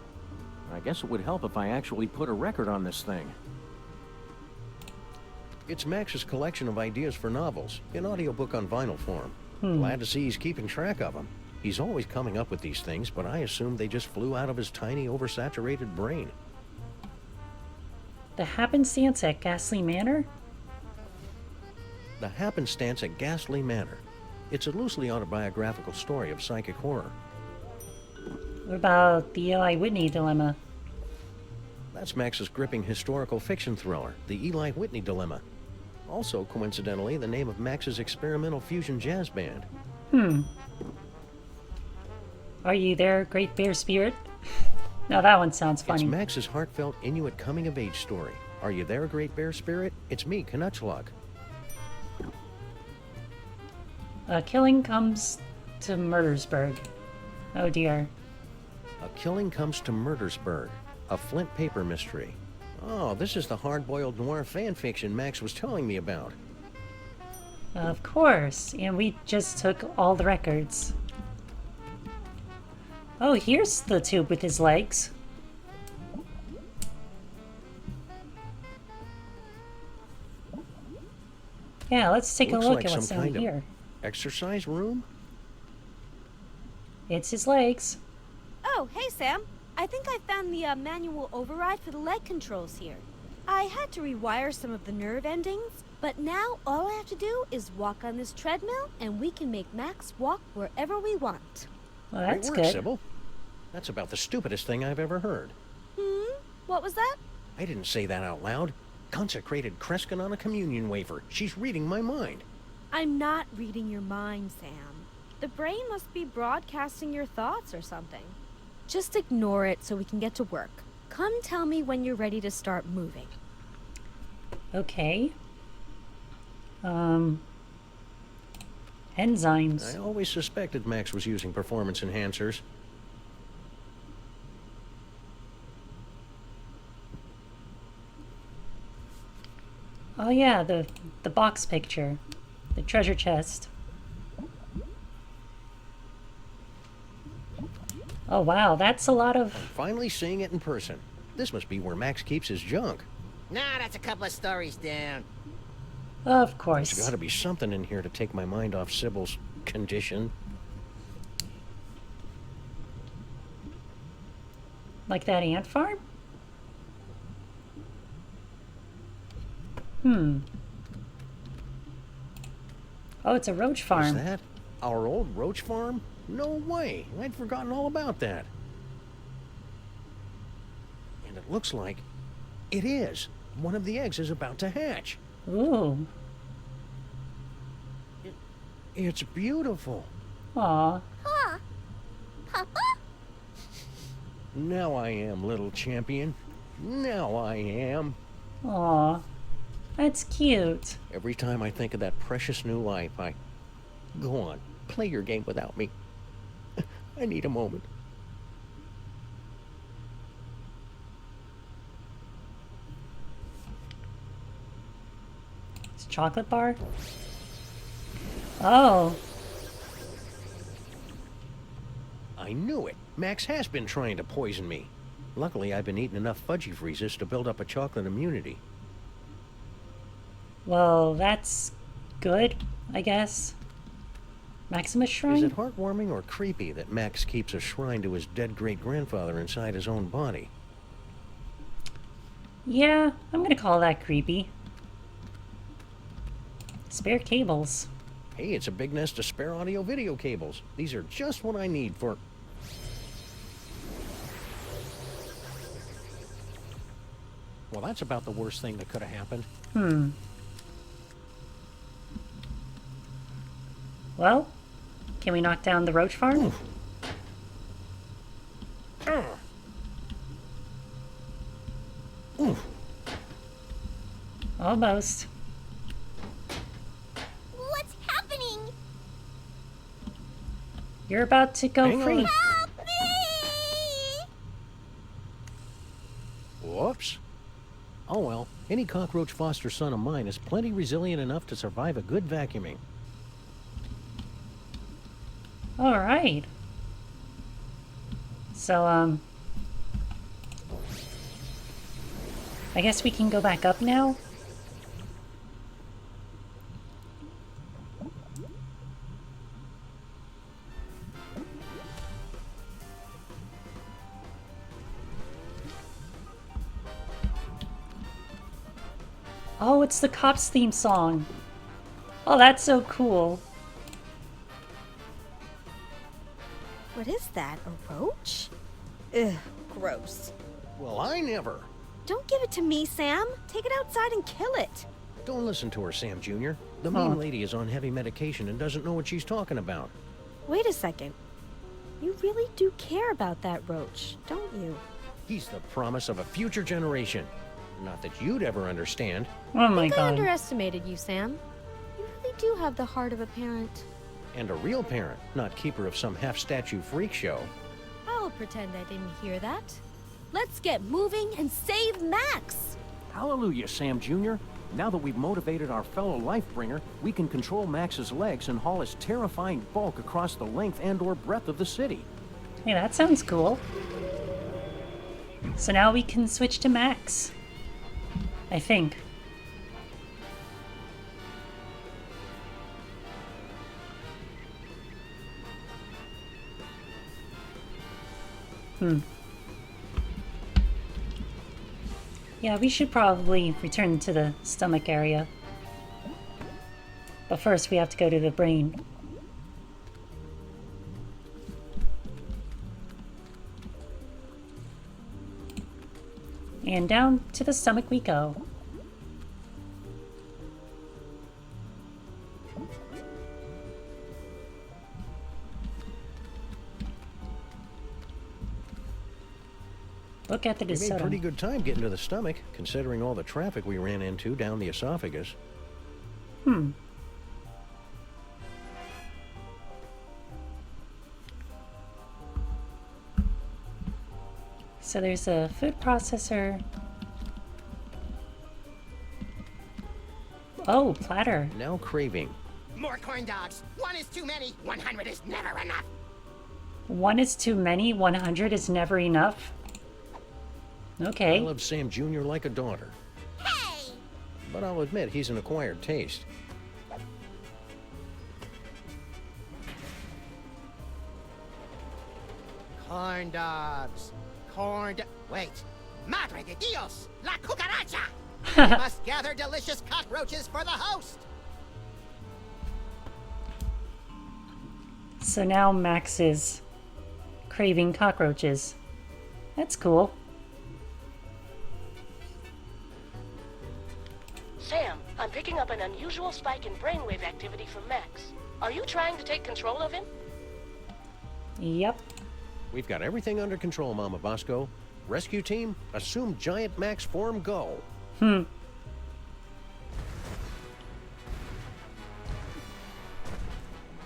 I guess it would help if I actually put a record on this thing. It's Max's collection of ideas for novels, in audiobook on vinyl form. Glad to see he's keeping track of them. He's always coming up with these things, but I assumed they just flew out of his tiny, oversaturated brain. The Happenstance at Ghastly Manor? The Happenstance at Ghastly Manor. It's a loosely autobiographical story of psychic horror. What about the Eli Whitney dilemma? That's Max's gripping historical fiction thriller, The Eli Whitney Dilemma. Also, coincidentally, the name of Max's experimental fusion jazz band. Are you there, Great Bear Spirit? Now that one sounds funny. It's Max's heartfelt Inuit coming-of-age story. Are you there, Great Bear Spirit? It's me, Canuchlug. A killing comes to Murdersburg. Oh dear. A Killing Comes to Murdersburg, a Flint paper mystery. Oh, this is the hard-boiled noir fan fiction Max was telling me about. Of course, and we just took all the records. Oh, here's the tube with his legs. Yeah, let's take a Looks look like at what's some down kind of here. exercise room? It's his legs. Oh, hey, Sam. I think I found the manual override for the leg controls here. I had to rewire some of the nerve endings, but now all I have to do is walk on this treadmill, and we can make Max walk wherever we want. Well, that's Great work, good. Sybil. That's about the stupidest thing I've ever heard. What was that? I didn't say that out loud. Consecrated Kreskin on a communion wafer. She's reading my mind. I'm not reading your mind, Sam. The brain must be broadcasting your thoughts or something. Just ignore it so we can get to work. Come tell me when you're ready to start moving. Okay. Enzymes. I always suspected Max was using performance enhancers. Oh yeah, the box picture. The treasure chest. Oh wow, that's a lot of... Finally seeing it in person. This must be where Max keeps his junk. Nah, that's a couple of stories down. Of course. There's got to be something in here to take my mind off Sybil's condition. Like that ant farm? Oh, it's a roach farm. Is that our old roach farm? No way. I'd forgotten all about that. And it looks like it is. One of the eggs is about to hatch. Ooh. It's beautiful. Aw. Huh? Papa? Now I am, little champion. Now I am. Aw. That's cute. Every time I think of that precious new life, Go on, play your game without me. I need a moment. It's a chocolate bar? Oh. I knew it. Max has been trying to poison me. Luckily, I've been eating enough fudgy freezes to build up a chocolate immunity. Well, that's good, I guess. Maximus Shrine? Is it heartwarming or creepy that Max keeps a shrine to his dead great-grandfather inside his own body? Yeah, I'm gonna call that creepy. Spare cables. Hey, it's a big nest of spare audio-video cables. These are just what I need for... Well, that's about the worst thing that could have happened. Well, can we knock down the roach farm? Almost. What's happening? You're about to go Hang free. on. Help me! Whoops. Oh well, any cockroach foster son of mine is plenty resilient enough to survive a good vacuuming. All right. So, I guess we can go back up now? Oh, it's the Cops theme song. Oh, that's so cool. What is that? A roach? Ugh, gross. Well, I never. Don't give it to me, Sam. Take it outside and kill it. Don't listen to her, Sam Jr. The mean lady is on heavy medication and doesn't know what she's talking about. Wait a second. You really do care about that roach, don't you? He's the promise of a future generation. Not that you'd ever understand. Oh my I god. underestimated you, Sam. You really do have the heart of a parent. And a real parent, not keeper of some half-statue freak show. I'll pretend I didn't hear that. Let's get moving and save Max! Hallelujah, Sam Jr. Now that we've motivated our fellow Lifebringer, we can control Max's legs and haul his terrifying bulk across the length and/or breadth of the city. Hey, that sounds cool. So now we can switch to Max. I think. Yeah, we should probably return to the stomach area. But first we have to go to the brain. And down to the stomach we go. Look at the We made DeSoto. pretty good time getting to the stomach, considering all the traffic we ran into down the esophagus. So there's a food processor. Oh, platter. Now craving. More corn dogs. One is too many. 100 is never enough. 1 is too many, 100 is never enough. I Okay. love Sam Jr. like a daughter. Hey! But I'll admit he's an acquired taste. Corn dogs. Wait. Madre de Dios! La cucaracha! We must gather delicious cockroaches for the host! So now Max is craving cockroaches. That's cool. Sam, I'm picking up an unusual spike in brainwave activity from Max. Are you trying to take control of him? Yep. We've got everything under control, Mama Bosco. Rescue team, assume Giant Max form, go.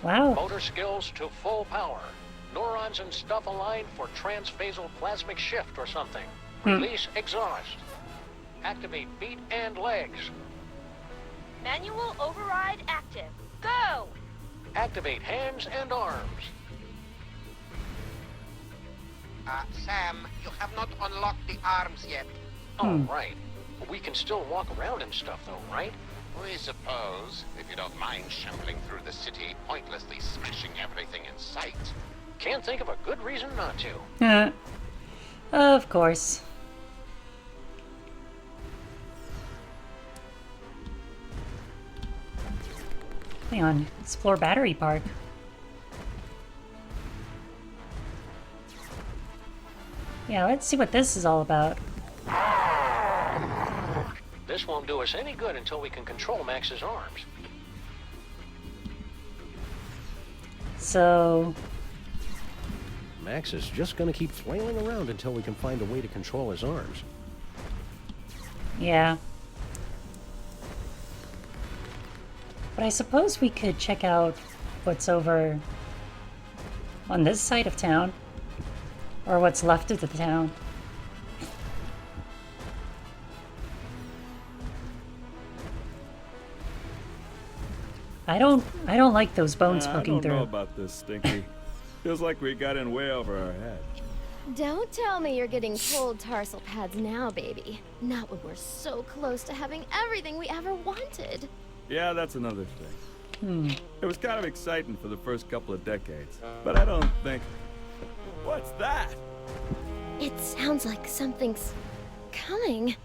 Wow. Motor skills to full power. Neurons and stuff aligned for transphasal plasmic shift or something. Release exhaust. Activate feet and legs. Manual override active. Go! Activate hands and arms. Sam, you have not unlocked the arms yet. Oh, right. We can still walk around and stuff, though, right? We suppose, if you don't mind shambling through the city, pointlessly smashing everything in sight. Can't think of a good reason not to. Of course. Hang on. Explore Battery Park. Yeah, let's see what this is all about. This won't do us any good until we can control Max's arms. So... Max is just gonna keep flailing around until we can find a way to control his arms. yeah. But I suppose we could check out what's over on this side of town. Or what's left of the town. I don't like those bones poking through. I don't know about this, Stinky. Feels like we got in way over our head. Don't tell me you're getting cold tarsal pads now, baby. Not when we're so close to having everything we ever wanted. Yeah, that's another thing. It was kind of exciting for the first couple of decades, but I don't think... What's that? It sounds like something's coming.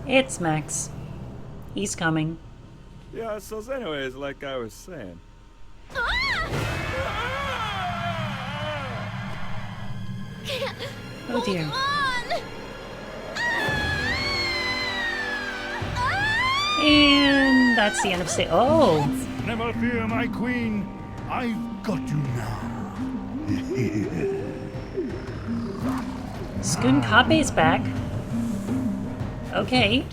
It's Max. He's coming. Yeah, so anyways, like I was saying... Oh dear. And that's the end of Oh! Never fear, my queen. I've got you now. Skunkabe's back. Okay.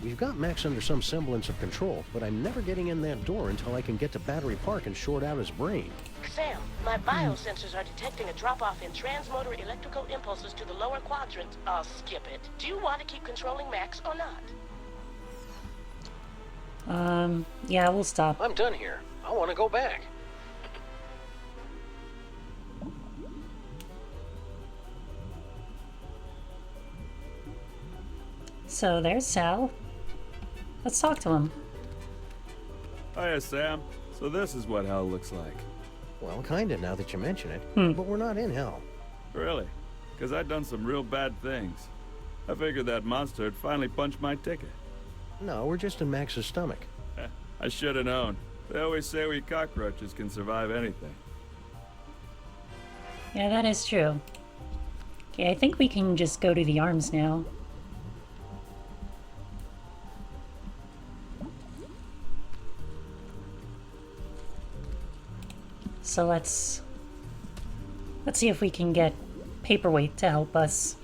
We've got Max under some semblance of control, but I'm never getting in that door until I can get to Battery Park and short out his brain. Sam, my biosensors are detecting a drop-off in transmotor electrical impulses to the lower quadrant. I'll skip it. Do you want to keep controlling Max or not? Yeah, we'll stop. I'm done here. I want to go back. So there's Sal. Let's talk to him. Hiya, Sam. So this is what hell looks like. Well, kinda, now that you mention it. But we're not in hell. Really? Because I'd done some real bad things. I figured that monster had finally punched my ticket. No, we're just in Max's stomach. I should have known. They always say we cockroaches can survive anything. Yeah, that is true. Okay, I think we can just go to the arms now. So let's see if we can get Paperweight to help us.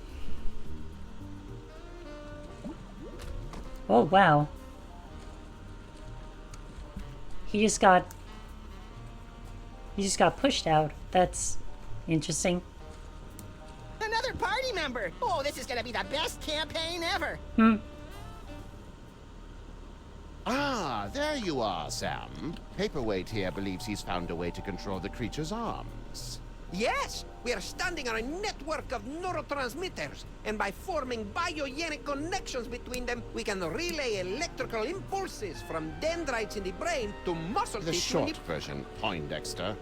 Oh, wow. He just got pushed out. That's interesting. Another party member! Oh, this is gonna be the best campaign ever! Ah, there you are, Sam. Paperweight here believes he's found a way to control the creature's arms. Yes, we are standing on a network of neurotransmitters, and by forming biogenic connections between them, we can relay electrical impulses from dendrites in the brain to muscle The tissue in short version, Poindexter.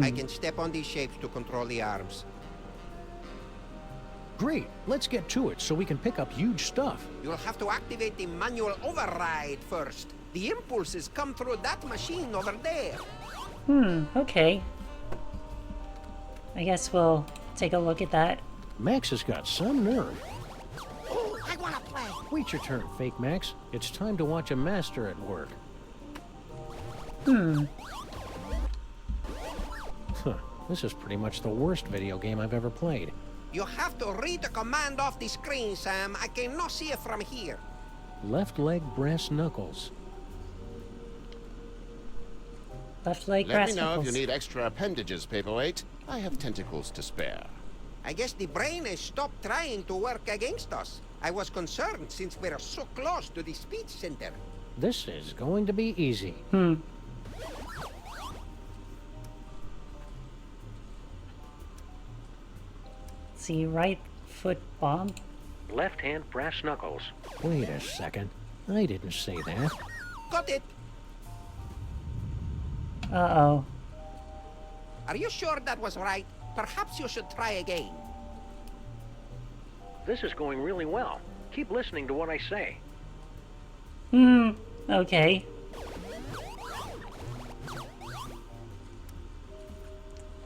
I can step on these shapes to control the arms. Great, let's get to it so we can pick up huge stuff. You'll have to activate the manual override first. The impulses come through that machine over there. Okay. I guess we'll take a look at that. Max has got some nerve. Oh, I wanna play! Wait your turn, Fake Max. It's time to watch a master at work. Huh, this is pretty much the worst video game I've ever played. You have to read the command off the screen, Sam. I cannot see it from here. Left leg brass knuckles. Left leg Let brass me know knuckles. if you need extra appendages, Paperweight. I have tentacles to spare. I guess the brain has stopped trying to work against us. I was concerned since we're so close to the speech center. This is going to be easy. See, right foot bomb. Left hand brass knuckles. Wait a second. I didn't say that. Got it. Uh-oh. Are you sure that was right? Perhaps you should try again. This is going really well. Keep listening to what I say. Okay.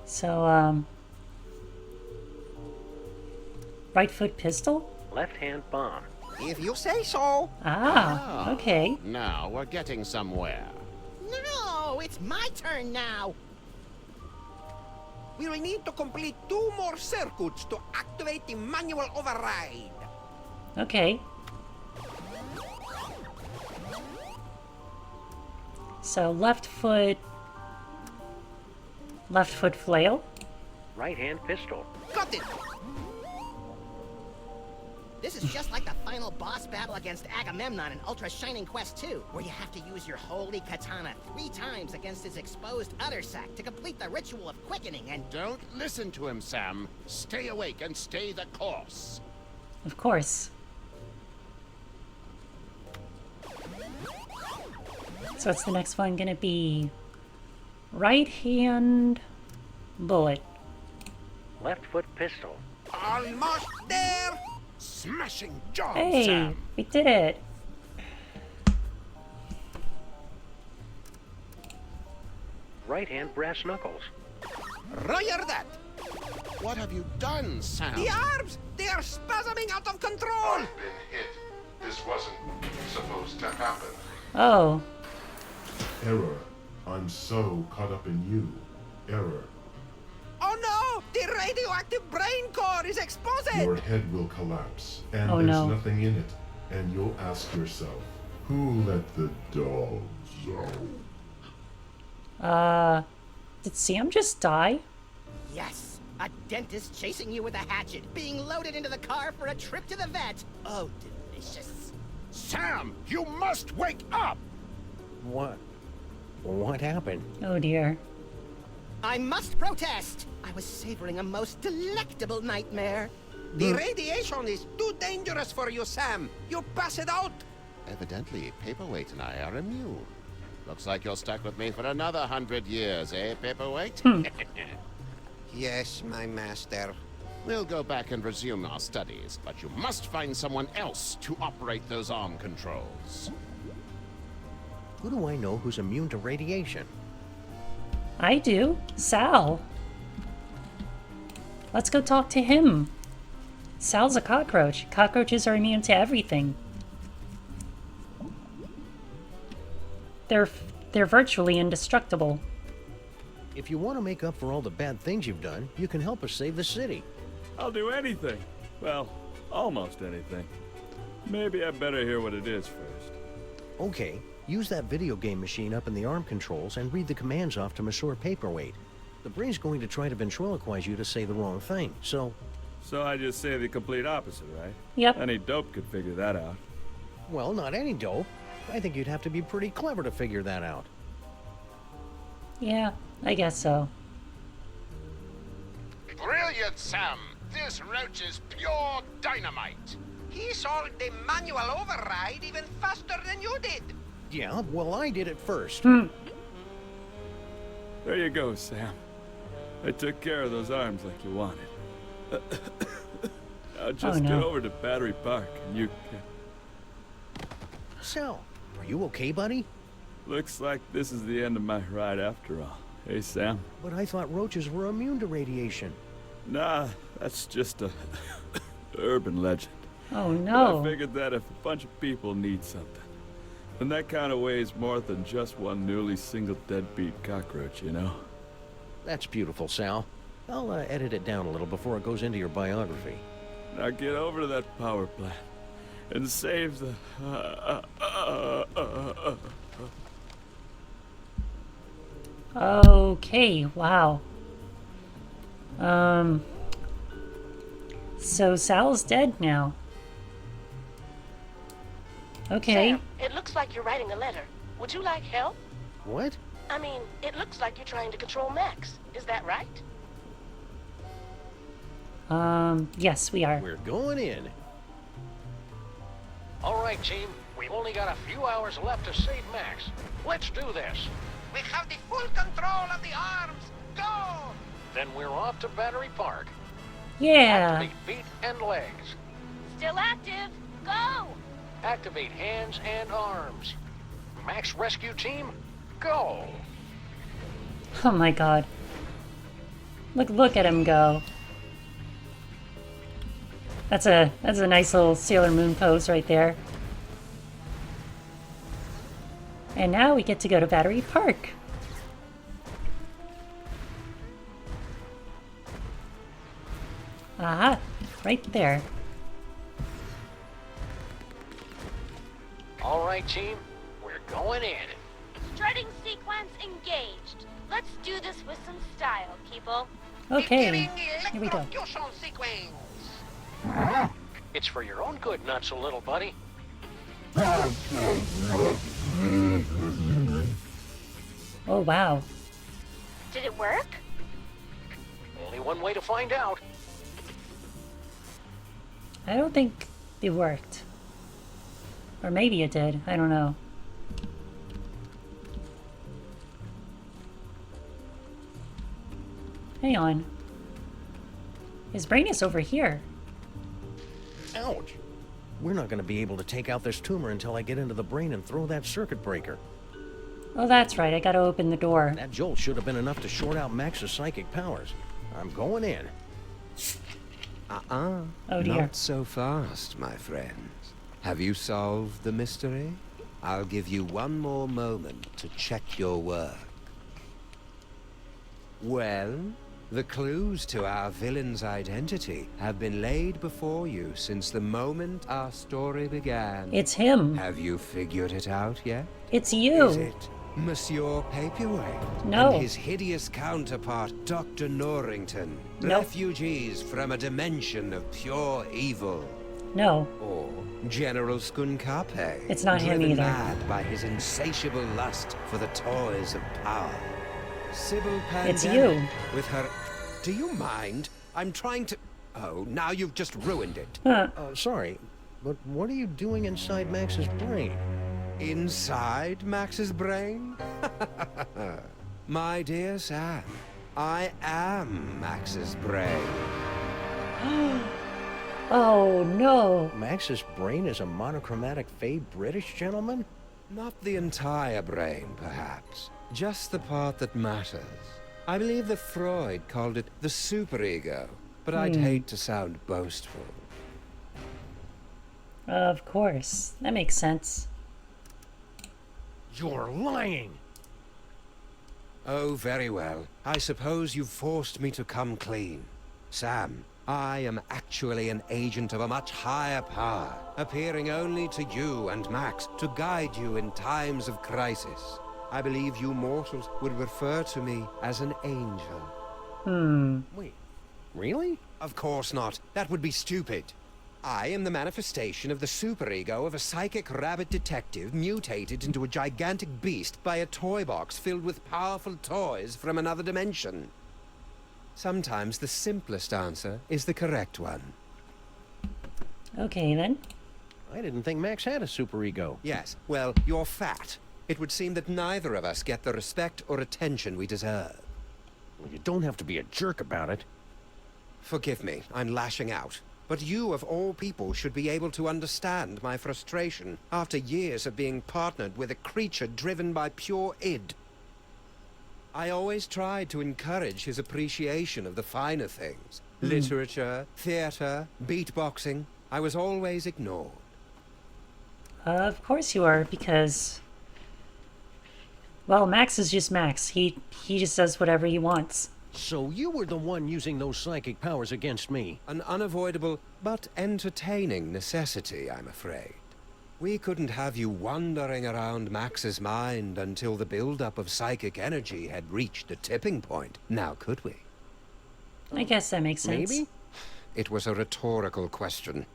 So, right foot pistol? Left hand bomb. If you say so. Ah, okay. Now we're getting somewhere. No, it's my turn now. We will need to complete 2 more circuits to activate the manual override. Okay. So left foot flail. Right hand pistol. Got it. This is just like the final boss battle against Agamemnon in Ultra Shining Quest 2, where you have to use your holy katana 3 times against his exposed other sack to complete the ritual of quickening and... Don't listen to him, Sam. Stay awake and stay the course. Of course. So what's the next one gonna be? Right hand bullet. Left foot pistol. Almost there. Smashing job, Hey, Sam. we did it. Right hand brass knuckles. Roger that. What have you done, Sam? The arms! They are spasming out of control! I've been hit. This wasn't supposed to happen. Oh. Error. I'm so caught up in you. Error. Oh no! The radioactive brain core is exposed! Your head will collapse, and Oh, there's no. nothing in it. And you'll ask yourself, who let the dogs out? Did Sam just die? Yes, a dentist chasing you with a hatchet, being loaded into the car for a trip to the vet. Oh, delicious. Sam, you must wake up! What? What happened? Oh dear. I must protest. I was savoring a most delectable nightmare. The radiation is too dangerous for you, Sam. You pass it out. Evidently, Paperweight and I are immune. Looks like you're stuck with me for another 100 years, eh, Paperweight? Yes, my master. We'll go back and resume our studies, but you must find someone else to operate those arm controls. Who do I know who's immune to radiation? I do. Sal. Let's go talk to him. Sal's a cockroach. Cockroaches are immune to everything. They're virtually indestructible. If you want to make up for all the bad things you've done, you can help us save the city. I'll do anything. Well, almost anything. Maybe I better hear what it is first. Okay, use that video game machine up in the arm controls and read the commands off to Monsieur Paperweight. The brain's going to try to ventriloquize you to say the wrong thing, so... So I just say the complete opposite, right? Yep. Any dope could figure that out. Well, not any dope. I think you'd have to be pretty clever to figure that out. Yeah, I guess so. Brilliant, Sam! This roach is pure dynamite! He solved the manual override even faster than you did. Yeah, well, I did it first. There you go, Sam. I took care of those arms like you wanted. Now just no. get over to Battery Park and you can... Sal, are you okay, buddy? Looks like this is the end of my ride after all. Hey, Sam? But I thought roaches were immune to radiation. Nah, that's just a urban legend. Oh But no. I figured that if a bunch of people need something, then that kind of weighs more than just one newly single deadbeat cockroach, you know? That's beautiful, Sal. I'll edit it down a little before it goes into your biography. Now get over to that power plant and save the... Okay, wow. So Sal's dead now. Okay. Sam, it looks like you're writing a letter. Would you like help? What? I mean, it looks like you're trying to control Max. Is that right? Yes, we are. We're going in. All right, team. We've only got a few hours left to save Max. Let's do this. We have the full control of the arms. Go! Then we're off to Battery Park. Yeah. Activate feet and legs. Still active. Go! Activate hands and arms. Max Rescue Team, go! Oh my god. Look at him go. That's a nice little Sailor Moon pose right there. And now we get to go to Battery Park. Aha, right there. All right, team, we're going in. Strutting sequence engaged. Let's do this with some style, people. Okay, here we go. It's for your own good, not so little buddy. Oh, wow. Did it work? Only one way to find out. I don't think it worked. Or maybe it did. I don't know. Hang on. His brain is over here. Ouch! We're not going to be able to take out this tumor until I get into the brain and throw that circuit breaker. Oh, that's right. I gotta open the door. That jolt should have been enough to short out Max's psychic powers. I'm going in. Oh dear. Not so fast, my friends. Have you solved the mystery? I'll give you one more moment to check your work. Well, the clues to our villain's identity have been laid before you since the moment our story began. It's him. Have you figured it out yet? It's you. Is it Monsieur Paperweight? No. And his hideous counterpart, Dr. Norrington? Nope. Refugees from a dimension of pure evil? No. Or General Skunkape? It's not him driven either. Mad by his insatiable lust for the toys of power. Sybil Pandemic. It's you. With her... Do you mind? I'm trying to... Oh, now you've just ruined it. Huh. Sorry, but what are you doing inside Max's brain? Inside Max's brain? My dear Sam, I am Max's brain. Oh no. Max's brain is a monochromatic fey British gentleman? Not the entire brain, perhaps. Just the part that matters. I believe that Freud called it the superego, but I'd hate to sound boastful. Of course. That makes sense. You're lying! Oh, very well. I suppose you've forced me to come clean. Sam, I am actually an agent of a much higher power, appearing only to you and Max to guide you in times of crisis. I believe you mortals would refer to me as an angel. Wait, really? Of course not. That would be stupid. I am the manifestation of the superego of a psychic rabbit detective mutated into a gigantic beast by a toy box filled with powerful toys from another dimension. Sometimes the simplest answer is the correct one. Okay then. I didn't think Max had a superego. Yes, well, you're fat. It would seem that neither of us get the respect or attention we deserve. Well, you don't have to be a jerk about it. Forgive me, I'm lashing out. But you, of all people, should be able to understand my frustration after years of being partnered with a creature driven by pure id. I always tried to encourage his appreciation of the finer things. Literature, theater, beatboxing. I was always ignored. Of course you are, because... Well, Max is just Max. He just does whatever he wants. So you were the one using those psychic powers against me. An unavoidable but entertaining necessity, I'm afraid. We couldn't have you wandering around Max's mind until the buildup of psychic energy had reached a tipping point. Now could we? I guess that makes sense. Maybe? It was a rhetorical question.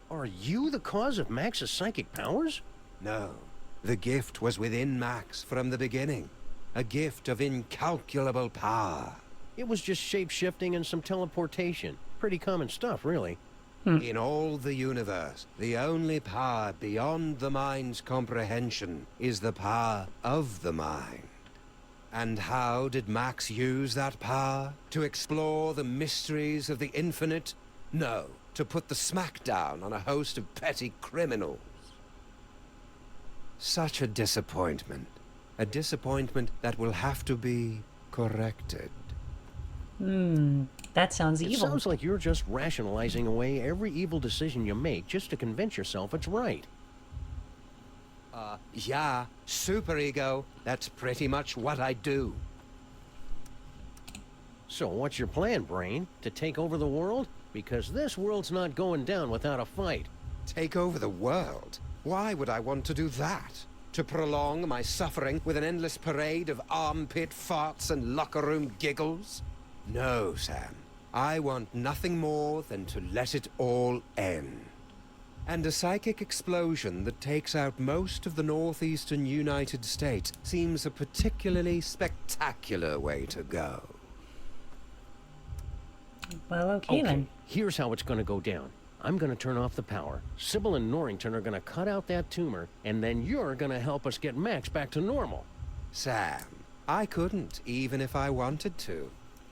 Are you the cause of Max's psychic powers? No. The gift was within Max from the beginning. A gift of incalculable power. It was just shape-shifting and some teleportation. Pretty common stuff, really. In all the universe, the only power beyond the mind's comprehension is the power of the mind. And how did Max use that power? To explore the mysteries of the infinite? No, to put the smackdown on a host of petty criminals. Such a disappointment. A disappointment that will have to be corrected. That sounds It evil. sounds like you're just rationalizing away every evil decision you make just to convince yourself it's right. Yeah, superego. That's pretty much what I do. So what's your plan, Brain? To take over the world? Because this world's not going down without a fight. Take over the world? Why would I want to do that? To prolong my suffering with an endless parade of armpit farts and locker room giggles? No, Sam. I want nothing more than to let it all end. And a psychic explosion that takes out most of the northeastern United States seems a particularly spectacular way to go. Well, okay then. Here's how it's going to go down. I'm going to turn off the power. Sybil and Norrington are going to cut out that tumor, and then you're going to help us get Max back to normal. Sam, I couldn't, even if I wanted to.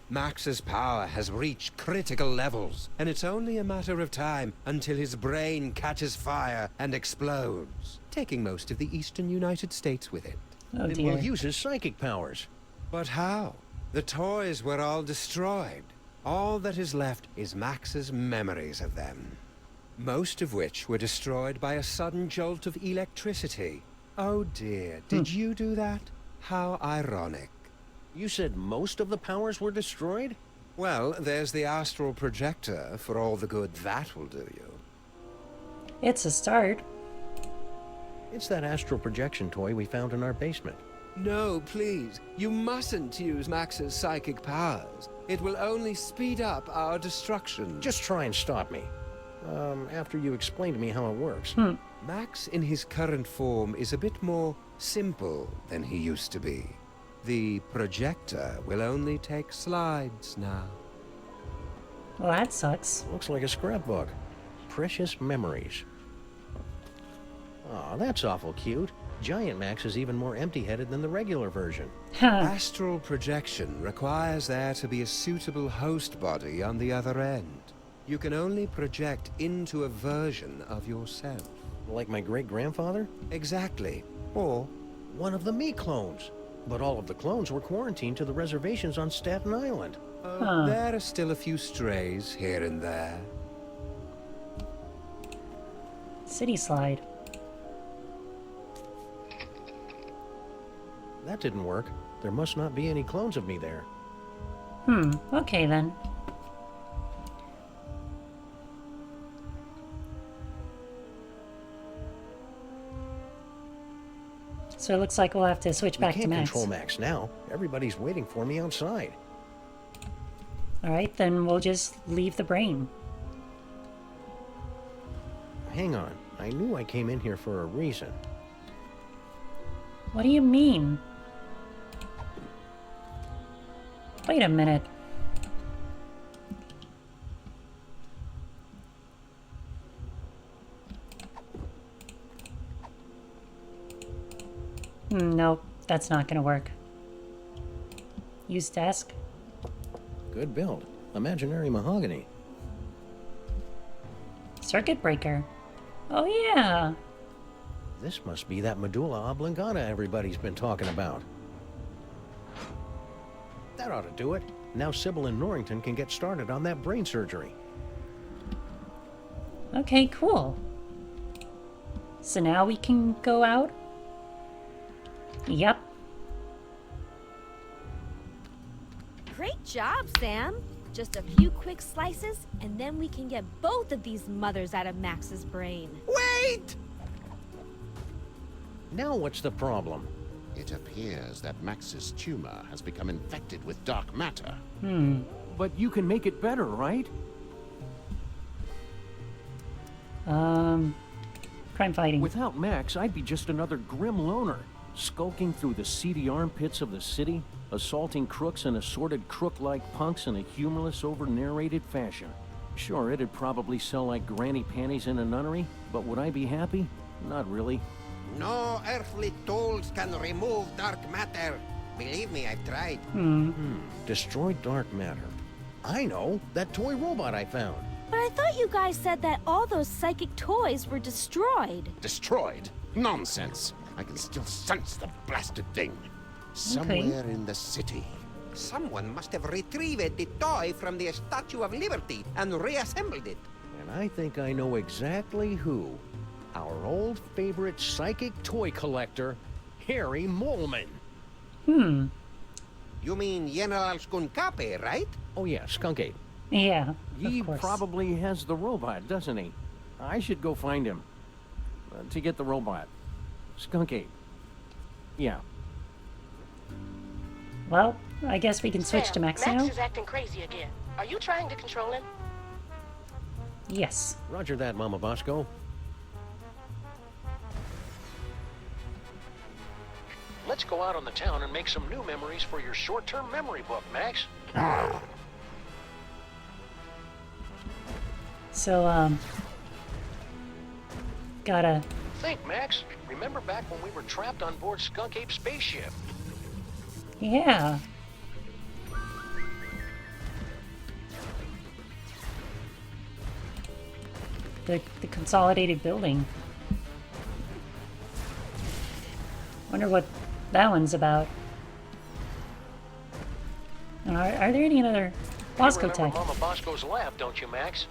Max's power has reached critical levels, and it's only a matter of time until his brain catches fire and explodes, taking most of the eastern United States with it. Oh, Then dear. we'll use his psychic powers. But how? The toys were all destroyed. All that is left is Max's memories of them. Most of which were destroyed by a sudden jolt of electricity. Oh dear, did you do that? How ironic. You said most of the powers were destroyed? Well, there's the astral projector, for all the good that will do you. It's a start. It's that astral projection toy we found in our basement. No, please. You mustn't use Max's psychic powers. It will only speed up our destruction. Just try and stop me. After you explain to me how it works. Max in his current form is a bit more simple than he used to be. The projector will only take slides now. Well, that sucks. Looks like a scrapbook. Precious memories. Aw, that's awful cute. Giant Max is even more empty-headed than the regular version. Astral projection requires there to be a suitable host body on the other end. You can only project into a version of yourself. Like my great-grandfather? Exactly. Or one of the me clones. But all of the clones were quarantined to the reservations on Staten Island. There are still a few strays here and there. City slide. That didn't work. There must not be any clones of me there. Okay then. So it looks like we'll have to switch back We to can't Max. control Max now. Everybody's waiting for me outside. Alright, then we'll just leave the brain. Hang on. I knew I came in here for a reason. What do you mean? Wait a minute. Nope, that's not gonna work. Use desk. Good build. Imaginary mahogany. Circuit breaker. Oh yeah. This must be that medulla oblongata everybody's been talking about. That ought to do it. Now Sybil and Norrington can get started on that brain surgery. Okay, cool. So now we can go out? Yep. Great job, Sam. Just a few quick slices, and then we can get both of these mothers out of Max's brain. Wait! Now what's the problem? It appears that Max's tumor has become infected with dark matter. But you can make it better, right? Crime fighting. Without Max, I'd be just another grim loner, skulking through the seedy armpits of the city, assaulting crooks and assorted crook-like punks in a humorless, over-narrated fashion. Sure, it'd probably sell like granny panties in a nunnery, but would I be happy? Not really. No earthly tools can remove dark matter. Believe me, I've tried. Destroy dark matter. I know. That toy robot I found. But I thought you guys said that all those psychic toys were destroyed. Destroyed? Nonsense. I can still sense the blasted thing. Somewhere in the city. Someone must have retrieved the toy from the Statue of Liberty and reassembled it. And I think I know exactly who. Our old favorite psychic toy collector, Harry Molman. You mean General Skunkape, right? Oh yeah, Skunk Ape. Yeah, He of course. probably has the robot, doesn't he? I should go find him. To get the robot. Skunk Ape. Yeah. Well, I guess we can switch to Sam, Max Max now. is acting crazy again. Are you trying to control him? Yes. Roger that, Mama Bosco. Let's go out on the town and make some new memories for your short-term memory book, Max. So, gotta... Think, Max. Remember back when we were trapped on board Skunk Ape's spaceship? Yeah. The consolidated building. Wonder what that one's about. Are there any other Bosco You tech? remember Mama Bosco's lab, don't you, Max?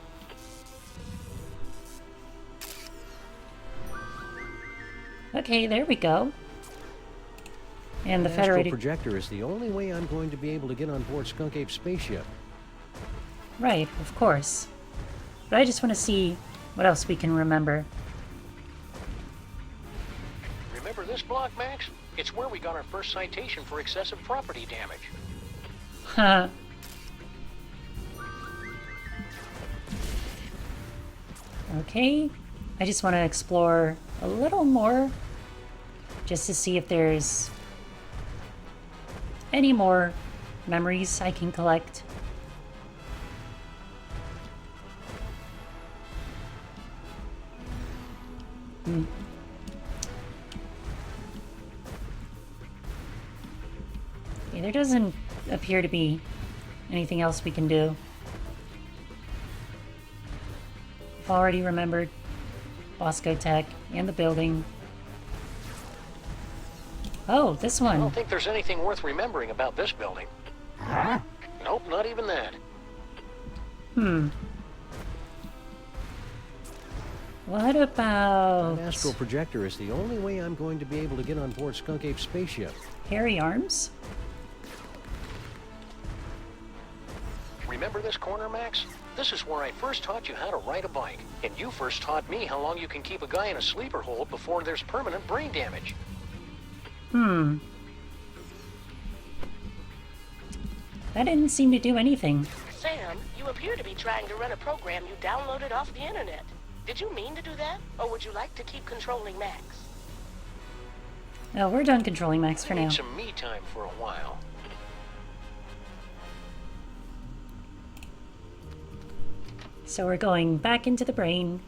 Okay, there we go. And the An astral Federated... projector is the only way I'm going to be able to get on board Skunk Ape's spaceship. Right, of course. But I just want to see what else we can remember. Remember this block, Max? It's where we got our first citation for excessive property damage. Huh. Okay. I just want to explore a little more. Just to see if there's any more memories I can collect. Okay, there doesn't appear to be anything else we can do. I've already remembered Bosco Tech and the building. Oh, this I one. don't think there's anything worth remembering about this building. Nope, not even that. What about... An astral projector is the only way I'm going to be able to get on board Skunk Ape's spaceship. hairy arms? Remember this corner, Max? This is where I first taught you how to ride a bike. And you first taught me how long you can keep a guy in a sleeper hold before there's permanent brain damage. That didn't seem to do anything. Sam, you appear to be trying to run a program you downloaded off the internet. Did you mean to do that, or would you like to keep controlling Max? Oh, we're done controlling Max for I now. need some me time for a while. So we're going back into the brain.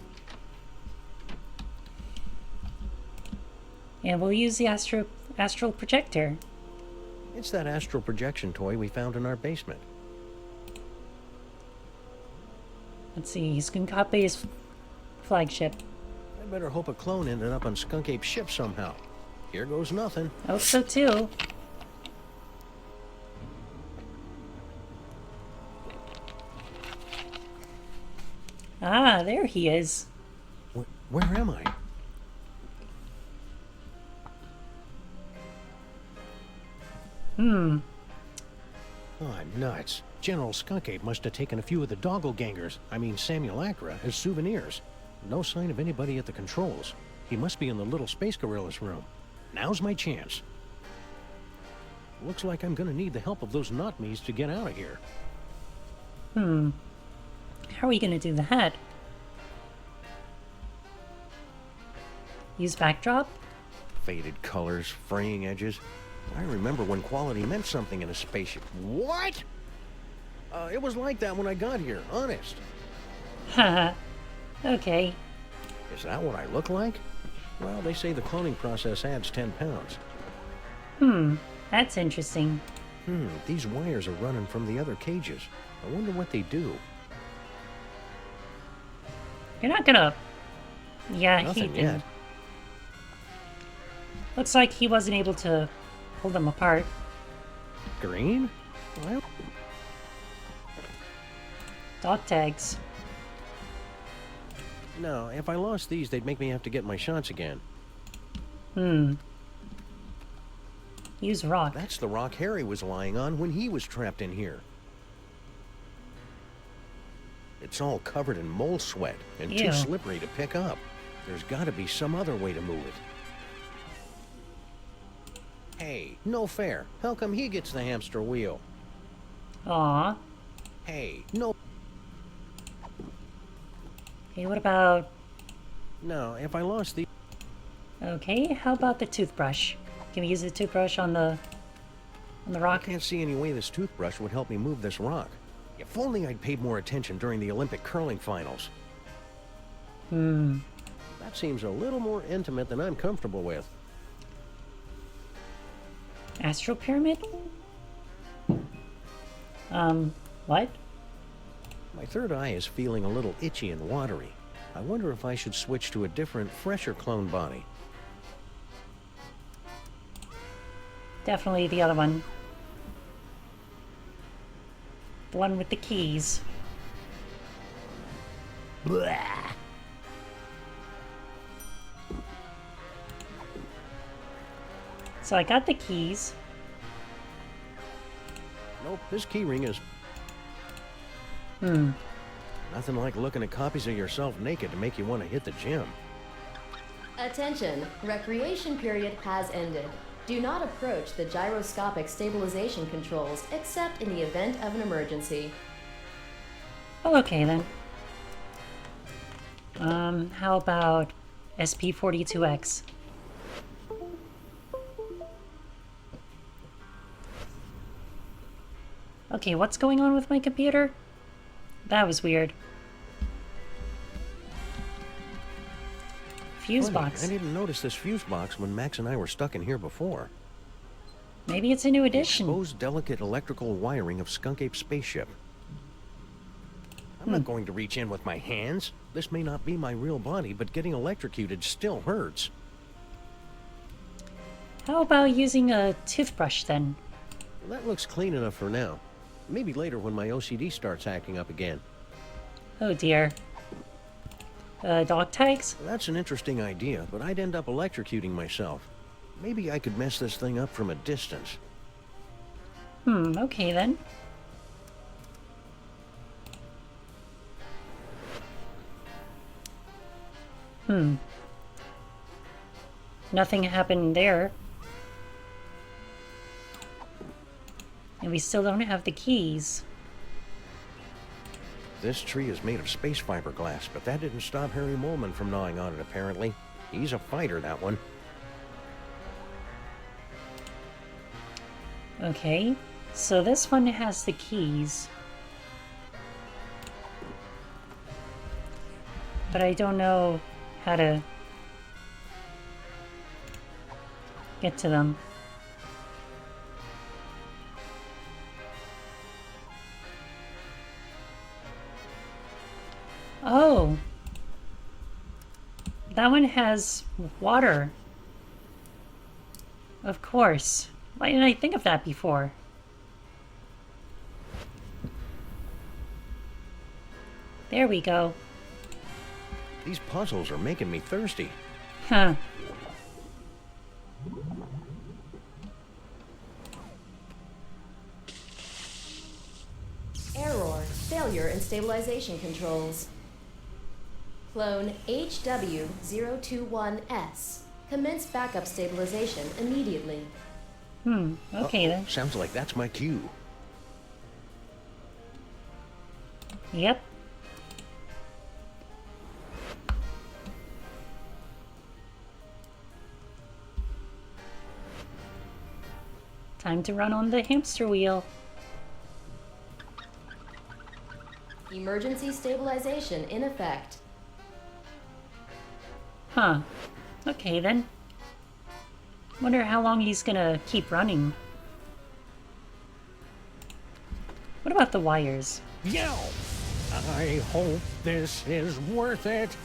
And we'll use the astral projector. It's that astral projection toy we found in our basement. Let's see, Skunkape's flagship. I better hope a clone ended up on Skunk Ape's ship somehow. Here goes nothing. I hope so too. Ah, there he is. Where am I? Oh, nuts. General Skunk Ape must have taken a few of the simulacra, as souvenirs. No sign of anybody at the controls. He must be in the little space gorilla's room. Now's my chance. Looks like I'm gonna need the help of those not-me's to get out of here. How are we gonna do that? Use backdrop? Faded colors, fraying edges. I remember when quality meant something in a spaceship. What? It was like that when I got here, honest. Haha. Okay. Is that what I look like? Well, they say the cloning process adds 10 pounds. That's interesting. These wires are running from the other cages. I wonder what they do. You're not gonna... Yeah, Nothing he didn't. yet. Looks like he wasn't able to pull them apart. Green? Well, Dog tags. no, if I lost these, they'd make me have to get my shots again. Use rock. That's the rock Harry was lying on when he was trapped in here. It's all covered in mole sweat and Ew. too slippery to pick up. There's got to be some other way to move it. Hey, no fair. How come he gets the hamster wheel? Aw. Hey, no. Okay, what about... No, if I lost the... Okay, how about the toothbrush? Can we use the toothbrush on the rock? I can't see any way this toothbrush would help me move this rock. If only I'd paid more attention during the Olympic curling finals. That seems a little more intimate than I'm comfortable with. Astral pyramid? What? My third eye is feeling a little itchy and watery. I wonder if I should switch to a different, fresher clone body. Definitely the other one. The one with the keys. Blah. So I got the keys. Nope, this keyring is... Nothing like looking at copies of yourself naked to make you want to hit the gym. Attention, recreation period has ended. Do not approach the gyroscopic stabilization controls except in the event of an emergency. Oh, okay then. How about SP42X? Okay, what's going on with my computer? That was weird. Fuse Funny, box. I didn't notice this fuse box when Max and I were stuck in here before. Maybe it's a new addition. Exposed delicate electrical wiring of Skunk Ape spaceship. I'm not going to reach in with my hands. This may not be my real body, but getting electrocuted still hurts. How about using a toothbrush then? That looks clean enough for now. Maybe later when my OCD starts acting up again. Oh dear. Dog tags? That's an interesting idea, but I'd end up electrocuting myself. Maybe I could mess this thing up from a distance. Okay then. Nothing happened there. And we still don't have the keys. This tree is made of space fiberglass, but that didn't stop Harry Molman from gnawing on it, apparently. He's a fighter, that one. Okay, so this one has the keys. But I don't know how to get to them. Oh, that one has water. Of course. Why didn't I think of that before? There we go. These puzzles are making me thirsty. Huh. Error, failure in stabilization controls. Clone HW021S. Commence backup stabilization immediately. Okay then. Sounds like that's my cue. Yep. Time to run on the hamster wheel. Emergency stabilization in effect. Huh. Okay then. Wonder how long he's gonna keep running. What about the wires? Yo! I hope this is worth it.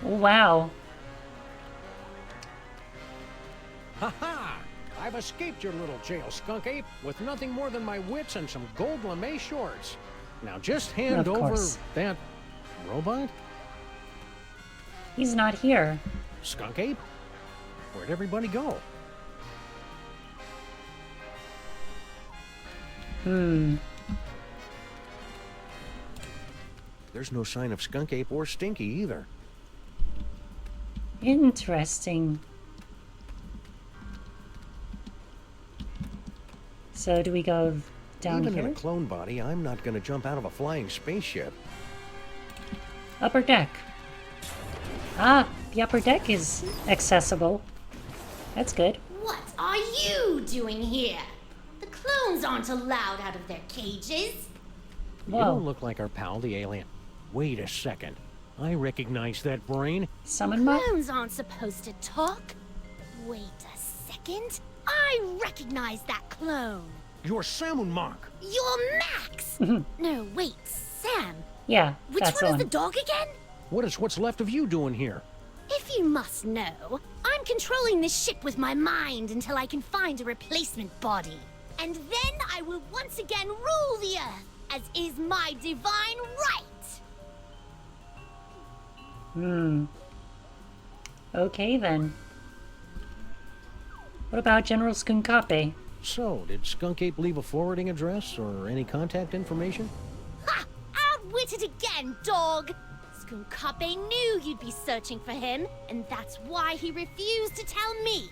Wow. Ha-ha! I I've escaped your little jail, skunk ape, with nothing more than my wits and some gold lame shorts. Now just hand Of over course. that robot? He's not here. Skunk ape? Where'd everybody go? There's no sign of skunk ape or Stinky either. Interesting. So do we go down Even here? in a clone body, I'm not going to jump out of a flying spaceship. Upper deck. Ah, the upper deck is accessible. That's good. What are you doing here? The clones aren't allowed out of their cages. You don't look like our pal, the alien. Wait a second. I recognize that brain. Summon Mark? Clones aren't supposed to talk. Wait a second. I recognize that clone. You're Samun Mark. You're Max. No, wait, Sam. Yeah, Which that's one the is the dog again? What is what's left of you doing here? If you must know, I'm controlling this ship with my mind until I can find a replacement body. And then I will once again rule the Earth, as is my divine right. Okay then. What about General Skunkape? So, did Skunk Ape leave a forwarding address or any contact information? Ha! Outwitted again, dog! Skunkape knew you'd be searching for him, and that's why he refused to tell me.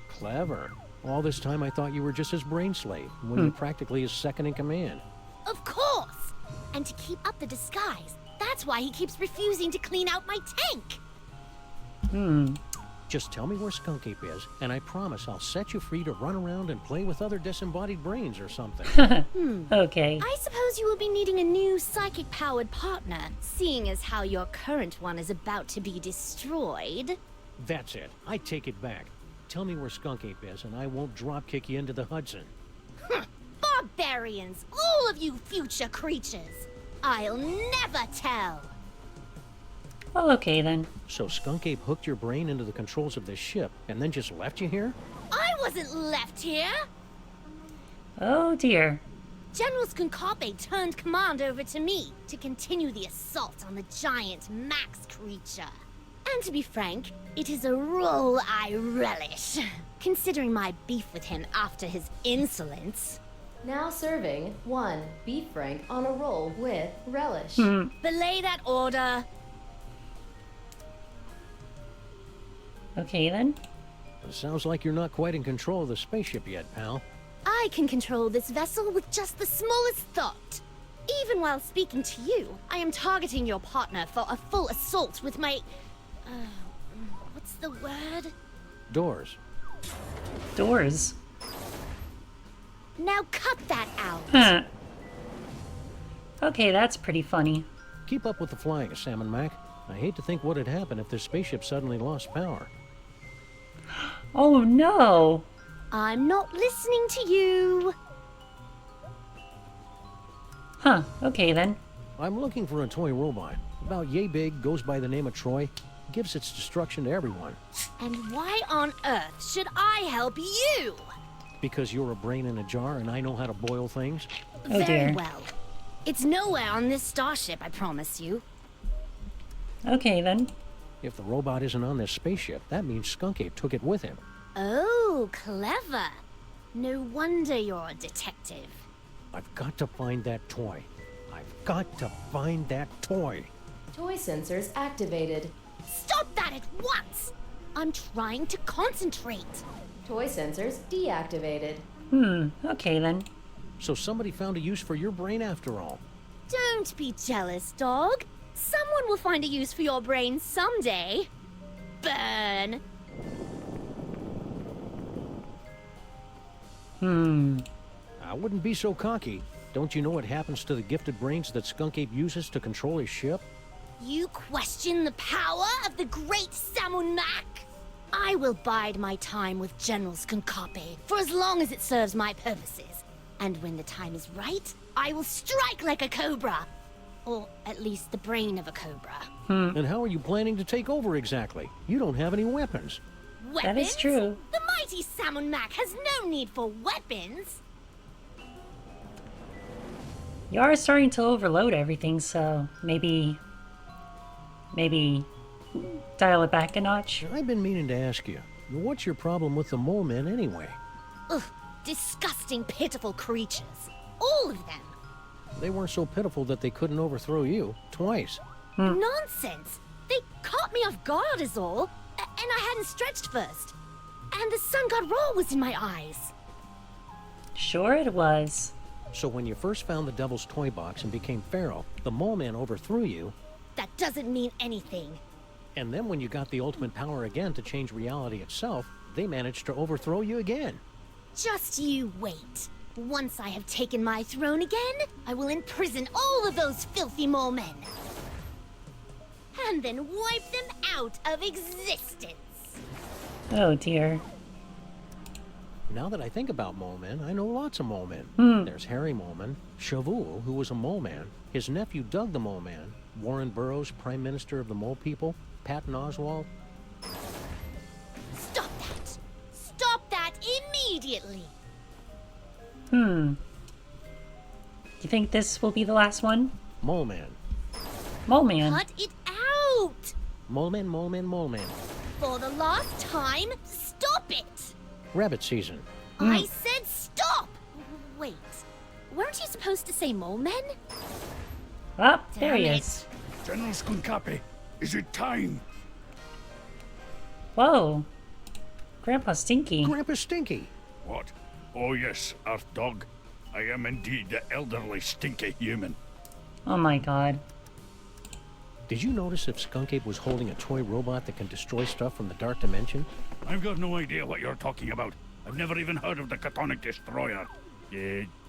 Clever. All this time I thought you were just his brain slave, when you're practically his second in command. Of course! And to keep up the disguise, that's why he keeps refusing to clean out my tank. Just tell me where Skunk Ape is, and I promise I'll set you free to run around and play with other disembodied brains or something. Okay. I suppose you will be needing a new psychic-powered partner, seeing as how your current one is about to be destroyed. That's it. I take it back. Tell me where Skunk Ape is, and I won't drop-kick you into the Hudson. Barbarians, all of you future creatures. I'll never tell. Well, okay then. So Skunk Ape hooked your brain into the controls of this ship, and then just left you here? I wasn't left here. Oh dear. General Skunkape turned command over to me to continue the assault on the giant Max creature. And to be frank, it is a role I relish, considering my beef with him after his insolence. Now serving 1 beef frank on a roll with relish. Belay that order. Okay then. It sounds like you're not quite in control of the spaceship yet, pal. I can control this vessel with just the smallest thought. Even while speaking to you, I am targeting your partner for a full assault with my... what's the word? Doors. Doors. Now cut that out. Huh. Okay, that's pretty funny. Keep up with the flying, Salmon Mac. I hate to think what'd happen if this spaceship suddenly lost power. Oh no! I'm not listening to you. Huh, okay then. I'm looking for a toy robot. About yay big, goes by the name of Troy. Gives its destruction to everyone. And why on earth should I help you? Because you're a brain in a jar and I know how to boil things? Oh, Very dear. well. It's nowhere on this starship, I promise you. Okay then. If the robot isn't on this spaceship, that means Skunk Ape took it with him. Oh, clever. No wonder you're a detective. I've got to find that toy. I've got to find that toy. Toy sensors activated. Stop that at once! I'm trying to concentrate. Toy sensors deactivated. Okay then. So somebody found a use for your brain after all. Don't be jealous, dog. Someone will find a use for your brain someday. Burn. I wouldn't be so cocky. Don't you know what happens to the gifted brains that Skunk Ape uses to control his ship? You question the power of the great Samun Mac? I will bide my time with General Skunkape for as long as it serves my purposes. And when the time is right, I will strike like a cobra. Or at least the brain of a cobra. And how are you planning to take over exactly? You don't have any weapons. Weapons? That is true. The mighty Salmon Mac has no need for weapons. You are starting to overload everything, so maybe dial it back a notch. I've been meaning to ask you, what's your problem with the mole men anyway? Ugh, disgusting, pitiful creatures. All of them. They weren't so pitiful that they couldn't overthrow you twice. Nonsense. They caught me off guard is all. And I hadn't stretched first. And the sun god roll was in my eyes. Sure it was. So when you first found the Devil's Toy Box and became Pharaoh, the mole man overthrew you. That doesn't mean anything. And then when you got the ultimate power again to change reality itself, they managed to overthrow you again. Just you wait. Once I have taken my throne again, I will imprison all of those filthy mole men. And then wipe them out of existence. Oh dear. Now that I think about mole men, I know lots of mole men. There's Harry Moleman, Shavul, who was a mole man, his nephew Doug the Mole Man, Warren Burroughs, Prime Minister of the Mole People, Patton Oswalt. Stop that! Stop that immediately! You think this will be the last one? Mole Man. Mole Man. Cut it out! Mole Man, Mole Man, Mole Man. For the last time, stop it! Rabbit season. I said stop! Wait, weren't you supposed to say mole men? Ah, there he Damn is. General Skunkapi, is it time? Whoa. Grandpa Stinky. Grandpa Stinky. What? Oh yes, Earth Dog. I am indeed the elderly stinky human. Oh my god. Did you notice if Skunk Ape was holding a toy robot that can destroy stuff from the Dark Dimension? I've got no idea what you're talking about. I've never even heard of the Catonic Destroyer.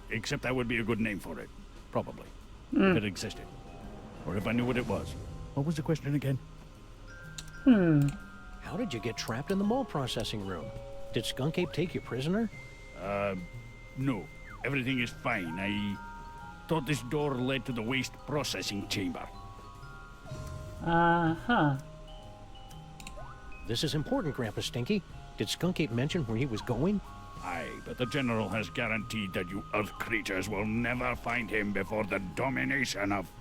Except that would be a good name for it. Probably. If it existed. Or if I knew what it was. What was the question again? How did you get trapped in the mole processing room? Did Skunk Ape take you prisoner? No. Everything is fine. I thought this door led to the waste processing chamber. Uh-huh. This is important, Grandpa Stinky. Did Skunk Ape mention where he was going? Aye, but the General has guaranteed that you Earth creatures will never find him before the domination of...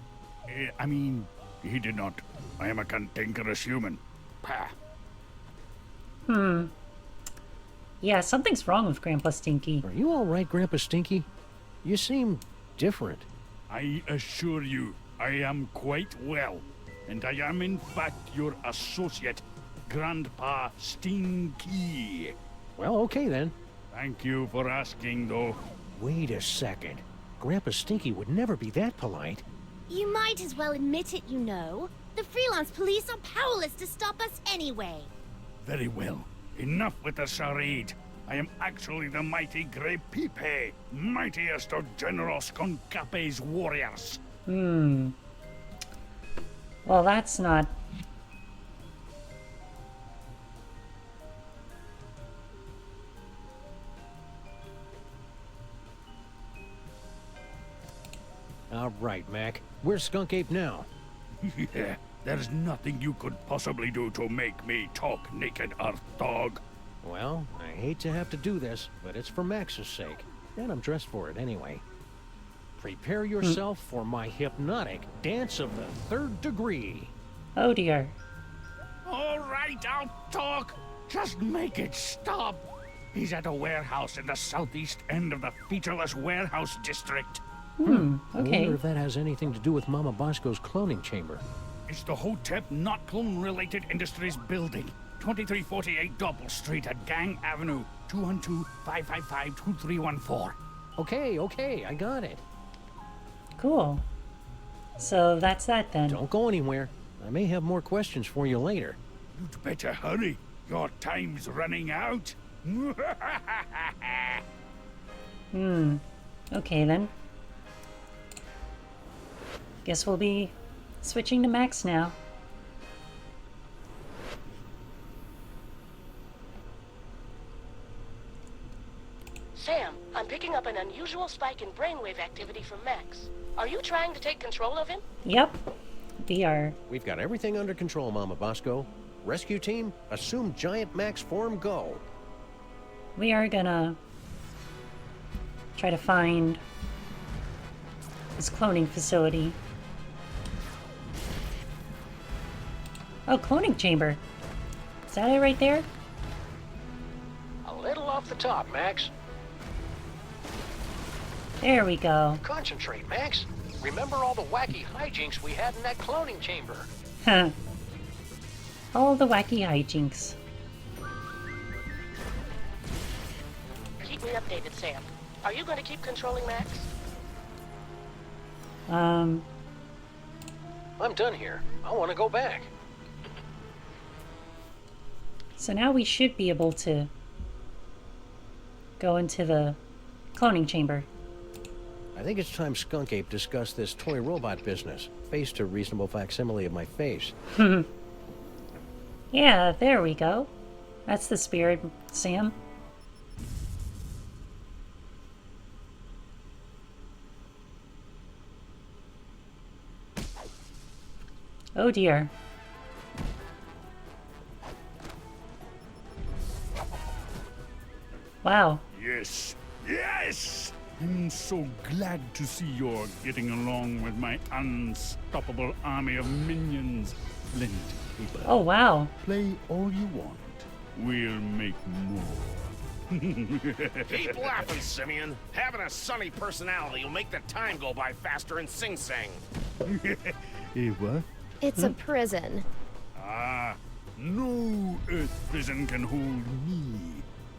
I mean, he did not. I am a cantankerous human. Pah. Yeah, something's wrong with Grandpa Stinky. Are you all right, Grandpa Stinky? You seem different. I assure you, I am quite well. And I am in fact your associate, Grandpa Stinky. Well, okay then. Thank you for asking, though. Wait a second. Grandpa Stinky would never be that polite. You might as well admit it, you know. The freelance police are powerless to stop us anyway. Very well. Enough with the charade. I am actually the mighty Grey Pipe, mightiest of General Skunkape's warriors. Well, that's not... All right, Mac. Where's Skunk Ape now? Yeah, there's nothing you could possibly do to make me talk, naked Earth Dog. Well, I hate to have to do this, but it's for Max's sake. And I'm dressed for it anyway. Prepare yourself for my hypnotic dance of the 3rd degree. Oh dear. All right, I'll talk. Just make it stop. He's at a warehouse in the southeast end of the featureless warehouse district. Okay. I wonder if that has anything to do with Mama Bosco's cloning chamber. It's the Hotep Not Clone-Related Industries Building, 2348 Doppel Street at Gang Avenue, 212-555-2314. Okay, I got it. Cool. So that's that then. Don't go anywhere. I may have more questions for you later. You'd better hurry. Your time's running out. Okay then. Guess we'll be switching to Max now. Sam, I'm picking up an unusual spike in brainwave activity from Max. Are you trying to take control of him? Yep. We are. We've got everything under control, Mama Bosco. Rescue team, assume Giant Max form, go. we are gonna try to find this cloning facility. Oh, cloning chamber. Is that it right there? A little off the top, Max. There we go. Concentrate, Max. Remember all the wacky hijinks we had in that cloning chamber. Huh. All the wacky hijinks. Keep me updated, Sam. Are you going to keep controlling Max? I'm done here. I want to go back. So now we should be able to go into the cloning chamber. I think it's time Skunk Ape discussed this toy robot business. Faced a reasonable facsimile of my face. Yeah, there we go. That's the spirit, Sam. Oh dear. Wow. Yes, yes! I'm so glad to see you're getting along with my unstoppable army of minions. Blend paper. Oh, wow. Play all you want. We'll make more. Keep laughing, Simeon. Having a sunny personality will make the time go by faster in Sing Sing. What? It's a prison. Ah, no Earth prison can hold me.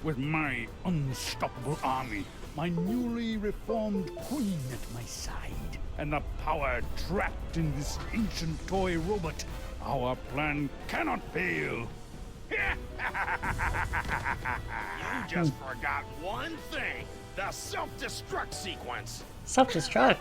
With my unstoppable army, my newly reformed queen at my side, and the power trapped in this ancient toy robot, our plan cannot fail. You just forgot one thing. The self-destruct sequence. Self-destruct?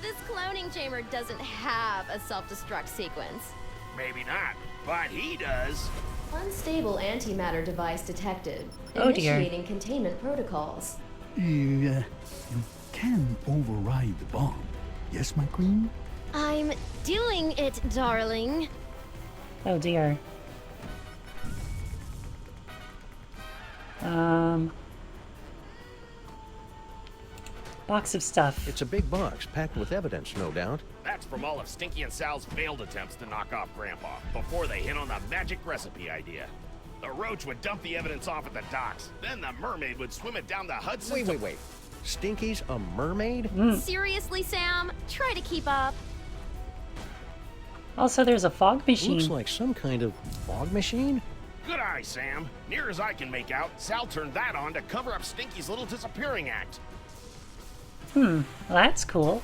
This cloning chamber doesn't have a self-destruct sequence. Maybe not, but he does. Unstable antimatter device detected. Oh dear. Initiating containment protocols. You can override the bomb. Yes, my queen? I'm doing it, darling. Oh dear. Box of stuff. It's a big box, packed with evidence, no doubt. That's from all of Stinky and Sal's failed attempts to knock off Grandpa before they hit on the magic recipe idea. The Roach would dump the evidence off at the docks. Then the mermaid would swim it down the Hudson. Wait. Stinky's a mermaid? Seriously, Sam? Try to keep up. Also, there's a fog machine. Looks like some kind of fog machine. Good eye, Sam. Near as I can make out, Sal turned that on to cover up Stinky's little disappearing act. Well, that's cool.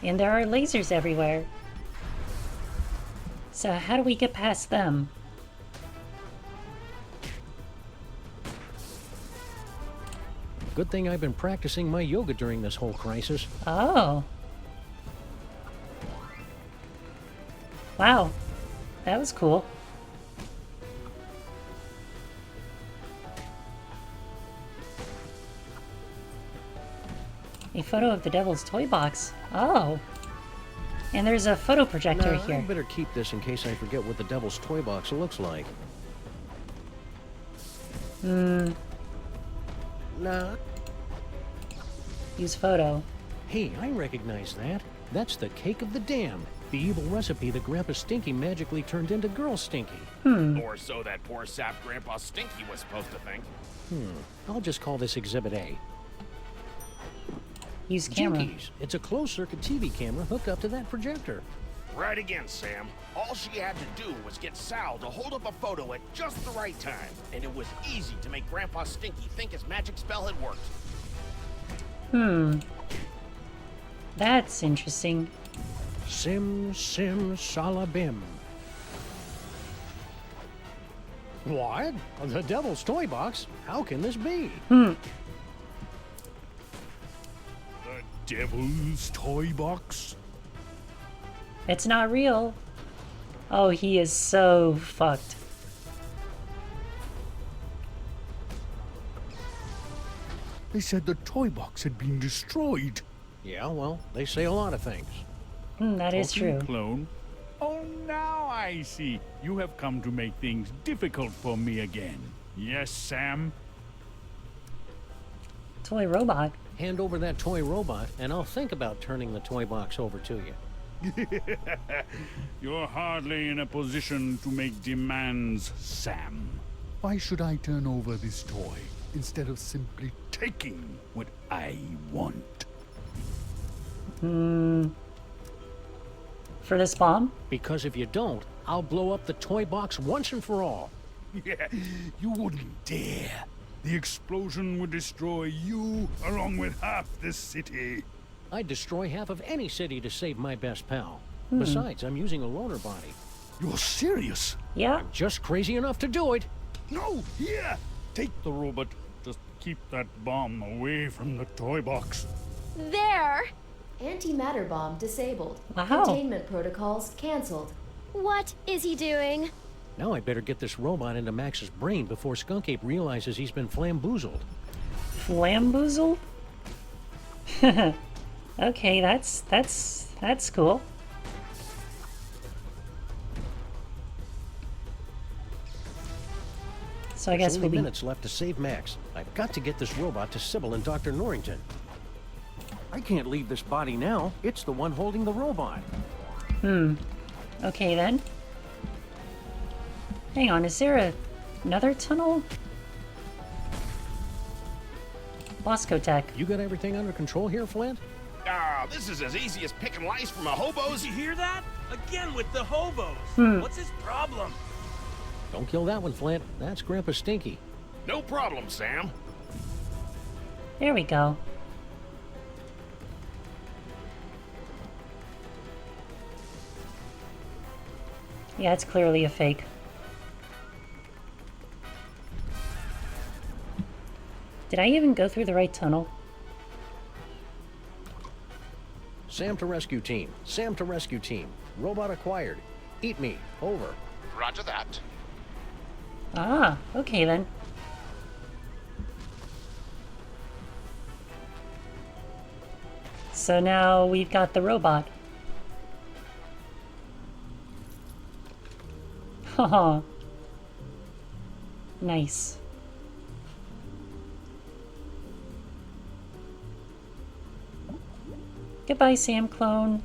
And there are lasers everywhere. So how do we get past them? Good thing I've been practicing my yoga during this whole crisis. Oh. Wow. That was cool. A photo of the Devil's Toy Box. Oh. And there's a photo projector No, here. I better keep this in case I forget what the Devil's Toy Box looks like. Nah. Use photo. Hey, I recognize that. That's the Cake of the Damned. The evil recipe that Grandpa Stinky magically turned into Girl Stinky. Or so that poor sap Grandpa Stinky was supposed to think. I'll just call this Exhibit A. Use camera. Jinkies. It's a closed-circuit TV camera hooked up to that projector. Right again, Sam. All she had to do was get Sal to hold up a photo at just the right time, and it was easy to make Grandpa Stinky think his magic spell had worked. That's interesting. Sim salabim. What? The Devil's Toy Box? How can this be? The Devil's Toy Box? It's not real. Oh, he is so fucked. They said the toy box had been destroyed. Yeah, well, they say a lot of things. That is Talking true. Clone. Oh, now I see. You have come to make things difficult for me again. Yes, Sam. Toy robot. Hand over that toy robot, and I'll think about turning the toy box over to you. You're hardly in a position to make demands, Sam. Why should I turn over this toy instead of simply taking what I want? For this bomb? Because if you don't, I'll blow up the toy box once and for all. Yeah, you wouldn't dare. The explosion would destroy you along with half the city. I'd destroy half of any city to save my best pal. Besides, I'm using a loaner body. You're serious? Yeah. I'm just crazy enough to do it. No, here! Take the robot. Just keep that bomb away from the toy box. There! Antimatter bomb disabled. Wow. Containment protocols canceled. What is he doing? Now I better get this robot into Max's brain before Skunk Ape realizes he's been flamboozled. Flamboozled? Okay, that's cool. So I guess There's we'll only be... minutes left to save Max. I've got to get this robot to Sybil and Dr. Norrington. I can't leave this body now. It's the one holding the robot. Okay then. Hang on, is there another tunnel? Bosco Tech. You got everything under control here, Flint? Ah, this is as easy as picking lice from a hobo's. Did you hear that? Again with the hobos. What's his problem? Don't kill that one, Flint. That's Grandpa Stinky. No problem, Sam. There we go. Yeah, it's clearly a fake. Did I even go through the right tunnel? Sam to rescue team. Sam to rescue team. Robot acquired. Eat me. Over. Roger that. Ah, okay then. So now we've got the robot. Haha. Nice. Goodbye, Sam clone.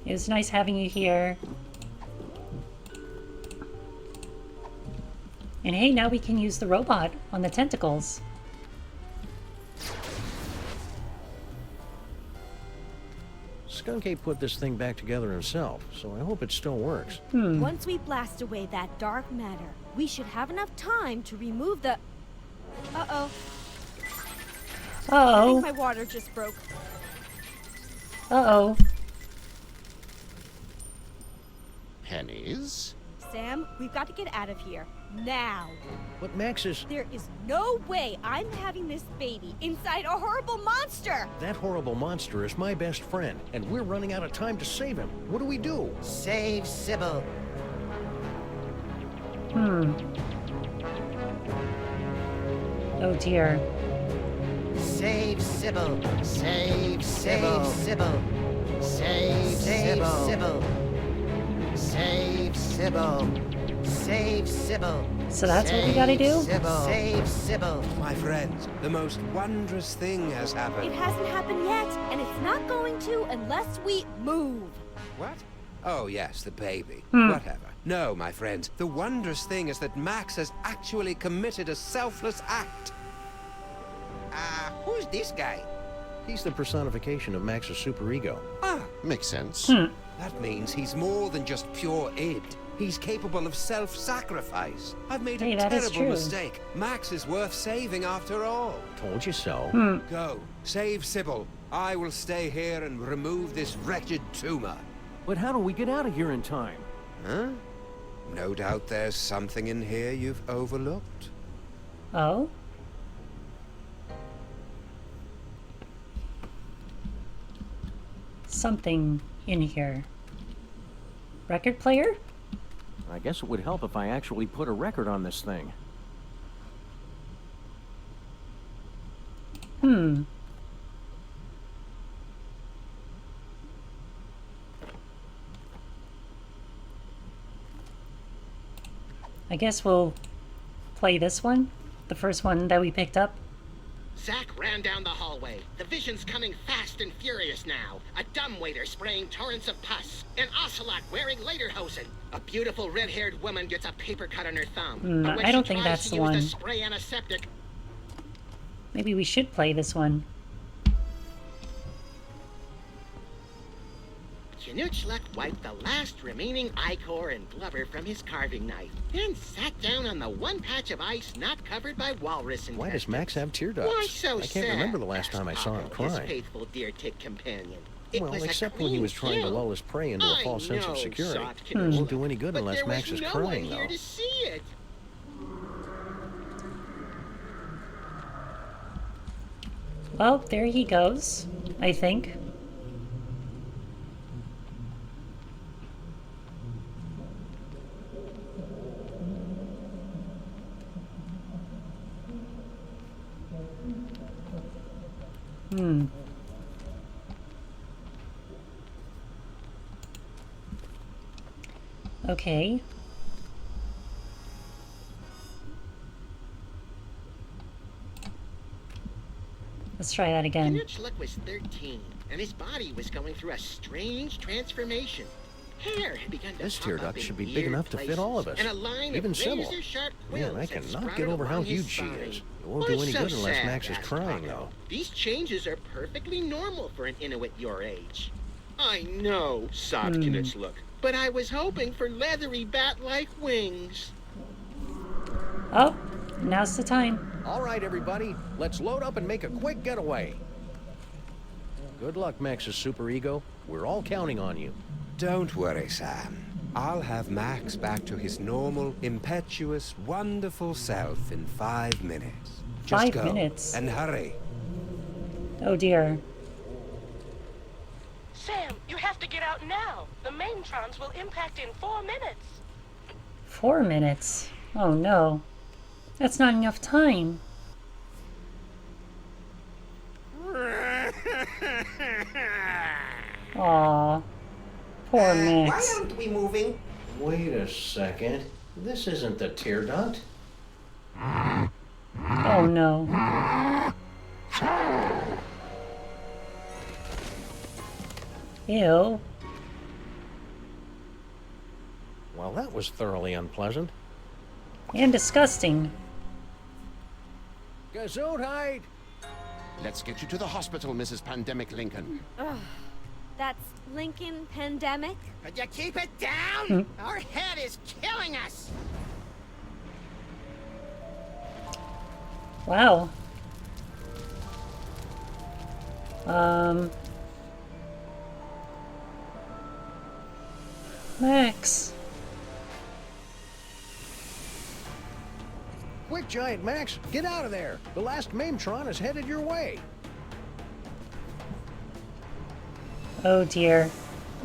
It was nice having you here. And hey, now we can use the robot on the tentacles. Skunk Ape put this thing back together himself, so I hope it still works. Once we blast away that dark matter, we should have enough time to remove the... Uh-oh. I Uh-oh. think my water just broke. Uh-oh. Pennies? Sam, we've got to get out of here. Now. But Max is... There is no way I'm having this baby inside a horrible monster! That horrible monster is my best friend, and we're running out of time to save him. What do we do? Save Sybil. Oh dear. Save Sybil. Save Sybil. Save Sybil. Save Sybil. Save Sybil. So that's what we gotta do? Save Sybil. My friends, the most wondrous thing has happened. It hasn't happened yet, and it's not going to unless we move. What? Oh, yes, the baby. Whatever. No, my friends, the wondrous thing is that Max has actually committed a selfless act. Who's this guy? He's the personification of Max's superego. Makes sense. That means he's more than just pure id. He's capable of self-sacrifice. I've made Hey, a that is terrible true. mistake. Max is worth saving after all. Told you so. Go, save Sybil. I will stay here and remove this wretched tumor. But how do we get out of here in time? Huh? No doubt there's something in here you've overlooked. Oh? Something in here. Record player? I guess it would help if I actually put a record on this thing. I guess we'll play this one. The first one that we picked up. Zack ran down the hallway. The vision's coming fast and furious now. A dumbwaiter spraying torrents of pus. An ocelot wearing lederhosen. A beautiful red-haired woman gets a paper cut on her thumb. But when I don't she think tries that's to the use one. the spray antiseptic, Maybe we should play this one. Knutschluck wiped the last remaining ichor and blubber from his carving knife, then sat down on the one patch of ice not covered by walrus and Why does Max have tear ducts? Why so I can't sad? remember the last time I saw him His cry. faithful deer tick companion. It Well, was a except when he clean was trying to kill. lull his prey into a I false sense know, of security. soft It won't Knutschluck, do any good but unless there Max was is no crying, one here though. to see it. Well, there he goes, I think. Okay. Let's try that again. Knutschluck was 13, and his body was going through a strange transformation. Hair had begun to This pop tear up duct in should be big weird enough to fit places, all of us. and a line Even of Sybil. razor-sharp Man, I quills had cannot sprouted get over how along his huge she spine. is. It won't Why do any so good unless sad, Max is asked crying, Paco. though. These changes are perfectly normal for an Inuit your age. I know, sobbed Knutschluck, but I was hoping for leathery bat-like wings. Oh, now's the time. All right, everybody, let's load up and make a quick getaway. Good luck, Max's superego. We're all counting on you. Don't worry, Sam. I'll have Max back to his normal, impetuous, wonderful self in 5 minutes. Just 5 go minutes. and hurry. Oh dear. Sam, you have to get out now. The maintrons will impact in 4 minutes. 4 minutes? Oh no. That's not enough time. Aw. Poor Why Max. aren't we moving? Wait a second. This isn't the tear duct. Oh no. Ew. Well, that was thoroughly unpleasant. And disgusting. Gesundheit! Let's get you to the hospital, Mrs. Pandemic Lincoln. Ugh. That's Lincoln Pandemic? Could you keep it down? Our head is killing us. Wow. Max. Quick, Giant Max, get out of there. The last Maintron is headed your way. Oh dear.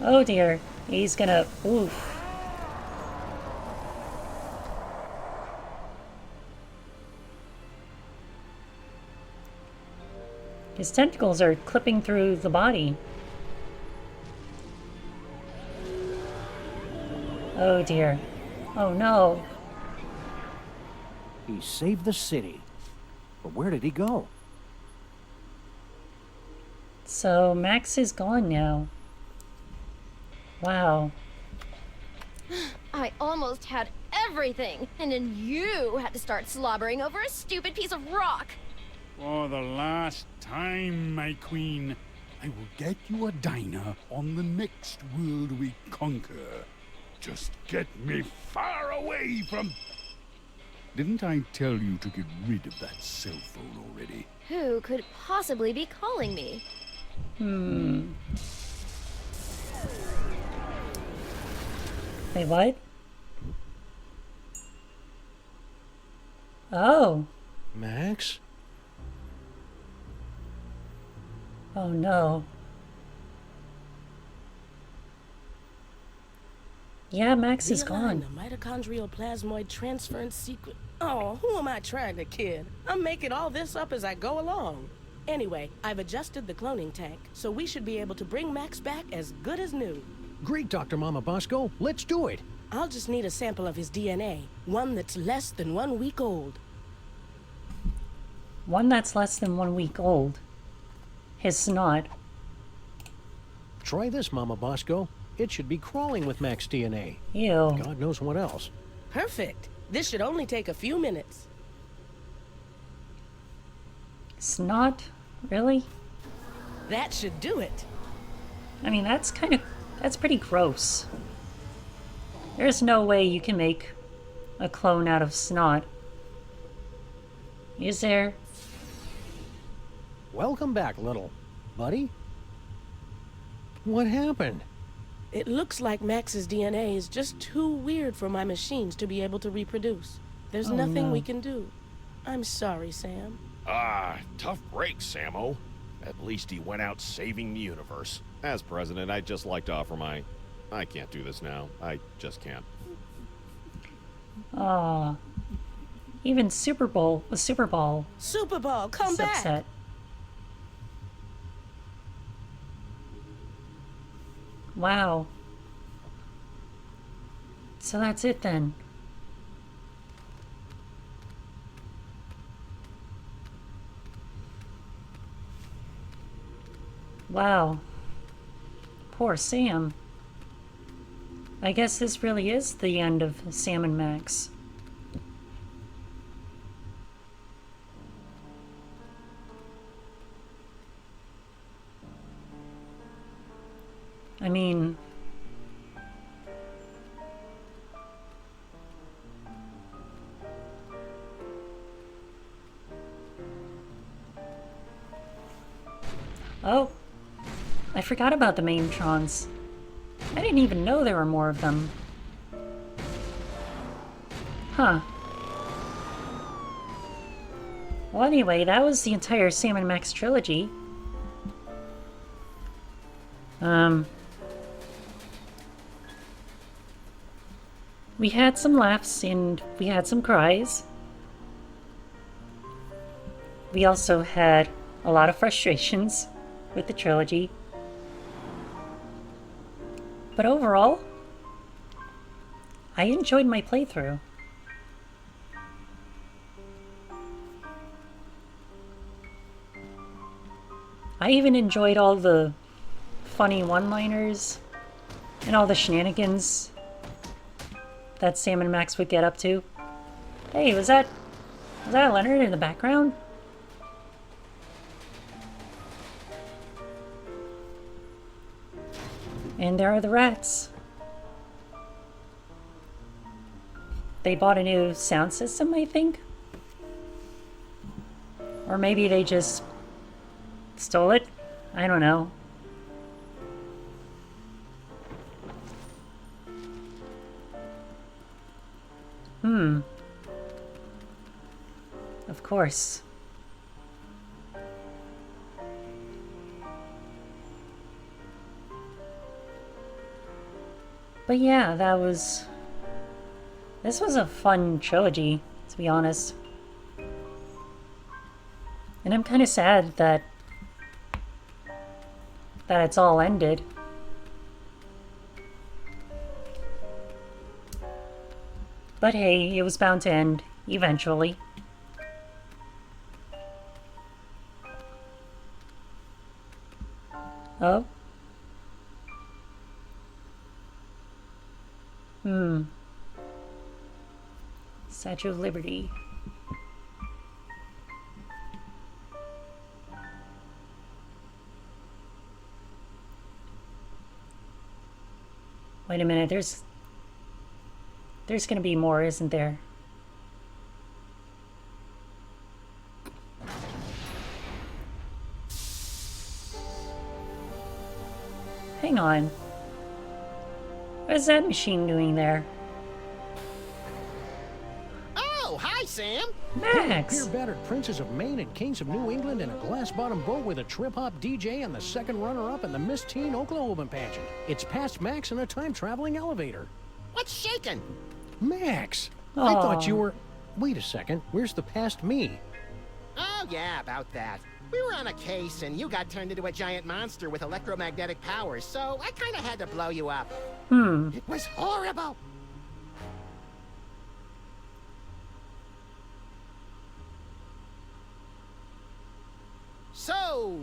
Oh dear. He's gonna. Oof. His tentacles are clipping through the body. Oh dear. Oh no. He saved the city. But where did he go? So Max is gone now. Wow. I almost had everything, and then you had to start slobbering over a stupid piece of rock. For the last time, my queen, I will get you a diner on the next world we conquer. Just get me far away from... Didn't I tell you to get rid of that cell phone already? Who could possibly be calling me? Wait, what? Oh. Max? Oh no. Yeah, Max is Realign gone. the mitochondrial plasmoid transference sequence. Oh, who am I trying to kid? I'm making all this up as I go along. Anyway, I've adjusted the cloning tank, so we should be able to bring Max back as good as new. Great, Dr. Mama Bosco. Let's do it. I'll just need a sample of his DNA, one that's less than 1 week old. One that's less than 1 week old. His snot. Try this, Mama Bosco. It should be crawling with Max DNA. Ew. God knows what else. Perfect. This should only take a few minutes. Snot? Really? That should do it. I mean, that's pretty gross. There's no way you can make a clone out of snot. Is there? Welcome back, little buddy. What happened? It looks like Max's DNA is just too weird for my machines to be able to reproduce. There's nothing we can do. I'm sorry, Sam. Tough break, Sammo. At least he went out saving the universe. As president, I'd just like to offer my... I can't do this now. I just can't. Aw. Even Super Ball, come back! Upset. Wow. So that's it then. Wow. Poor Sam. I guess this really is the end of Sam and Max. I mean... Oh, I forgot about the Maintrons. I didn't even know there were more of them. Huh. Well, anyway, that was the entire Sam and Max trilogy. We had some laughs and we had some cries. We also had a lot of frustrations with the trilogy. But overall, I enjoyed my playthrough. I even enjoyed all the funny one-liners and all the shenanigans that Sam and Max would get up to. Hey, was that Leonard in the background? And there are the rats. They bought a new sound system, I think? Or maybe they just stole it? I don't know. Of course. But yeah, this was a fun trilogy, to be honest. And I'm kind of sad that it's all ended. But hey, it was bound to end eventually. Oh? Statue of Liberty. Wait a minute, there's gonna be more, isn't there? Hang on. What is that machine doing there? Oh, hi, Sam. Max! Pure battered princes of Maine and kings of New England in a glass-bottom boat with a trip-hop DJ and the second runner-up in the Miss Teen Oklahoma pageant. It's past Max in a time-traveling elevator. What's shaking? Max! Aww. I thought you were... Wait a second, where's the past me? Oh, yeah, about that. We were on a case, and you got turned into a giant monster with electromagnetic powers, so I kind of had to blow you up. It was horrible. So,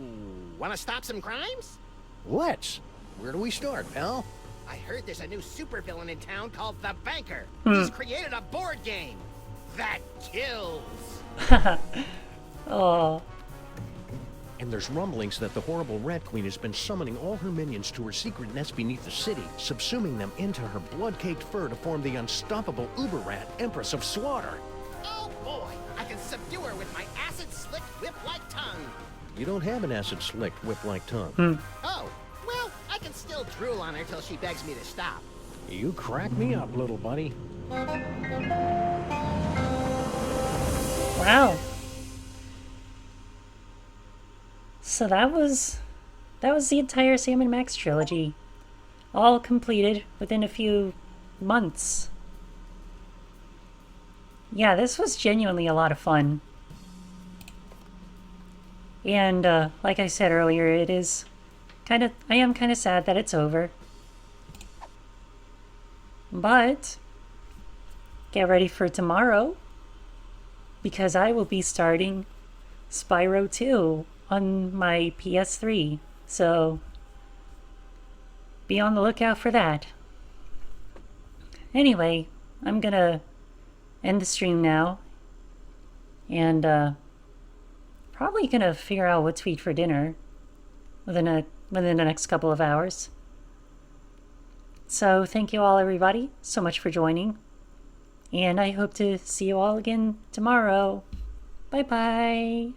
wanna stop some crimes? Let's. Where do we start, pal? I heard there's a new supervillain in town called the Banker. Hmm. He's created a board game that kills. Oh. And there's rumblings that the horrible Rat Queen has been summoning all her minions to her secret nest beneath the city, subsuming them into her blood-caked fur to form the unstoppable Uber Rat, Empress of Slaughter. Oh boy, I can subdue her with my acid-slicked whip-like tongue. You don't have an acid-slicked whip-like tongue. Oh, well, I can still drool on her till she begs me to stop. You crack me up, little buddy. Wow. So that was the entire Sam and Max trilogy, all completed within a few months. Yeah, this was genuinely a lot of fun. And like I said earlier, I am kind of sad that it's over. But get ready for tomorrow, because I will be starting Spyro 2 on my PS3, so be on the lookout for that. Anyway, I'm gonna end the stream now, and probably gonna figure out what to eat for dinner within the next couple of hours. So thank you all, everybody, so much for joining, and I hope to see you all again tomorrow. Bye bye.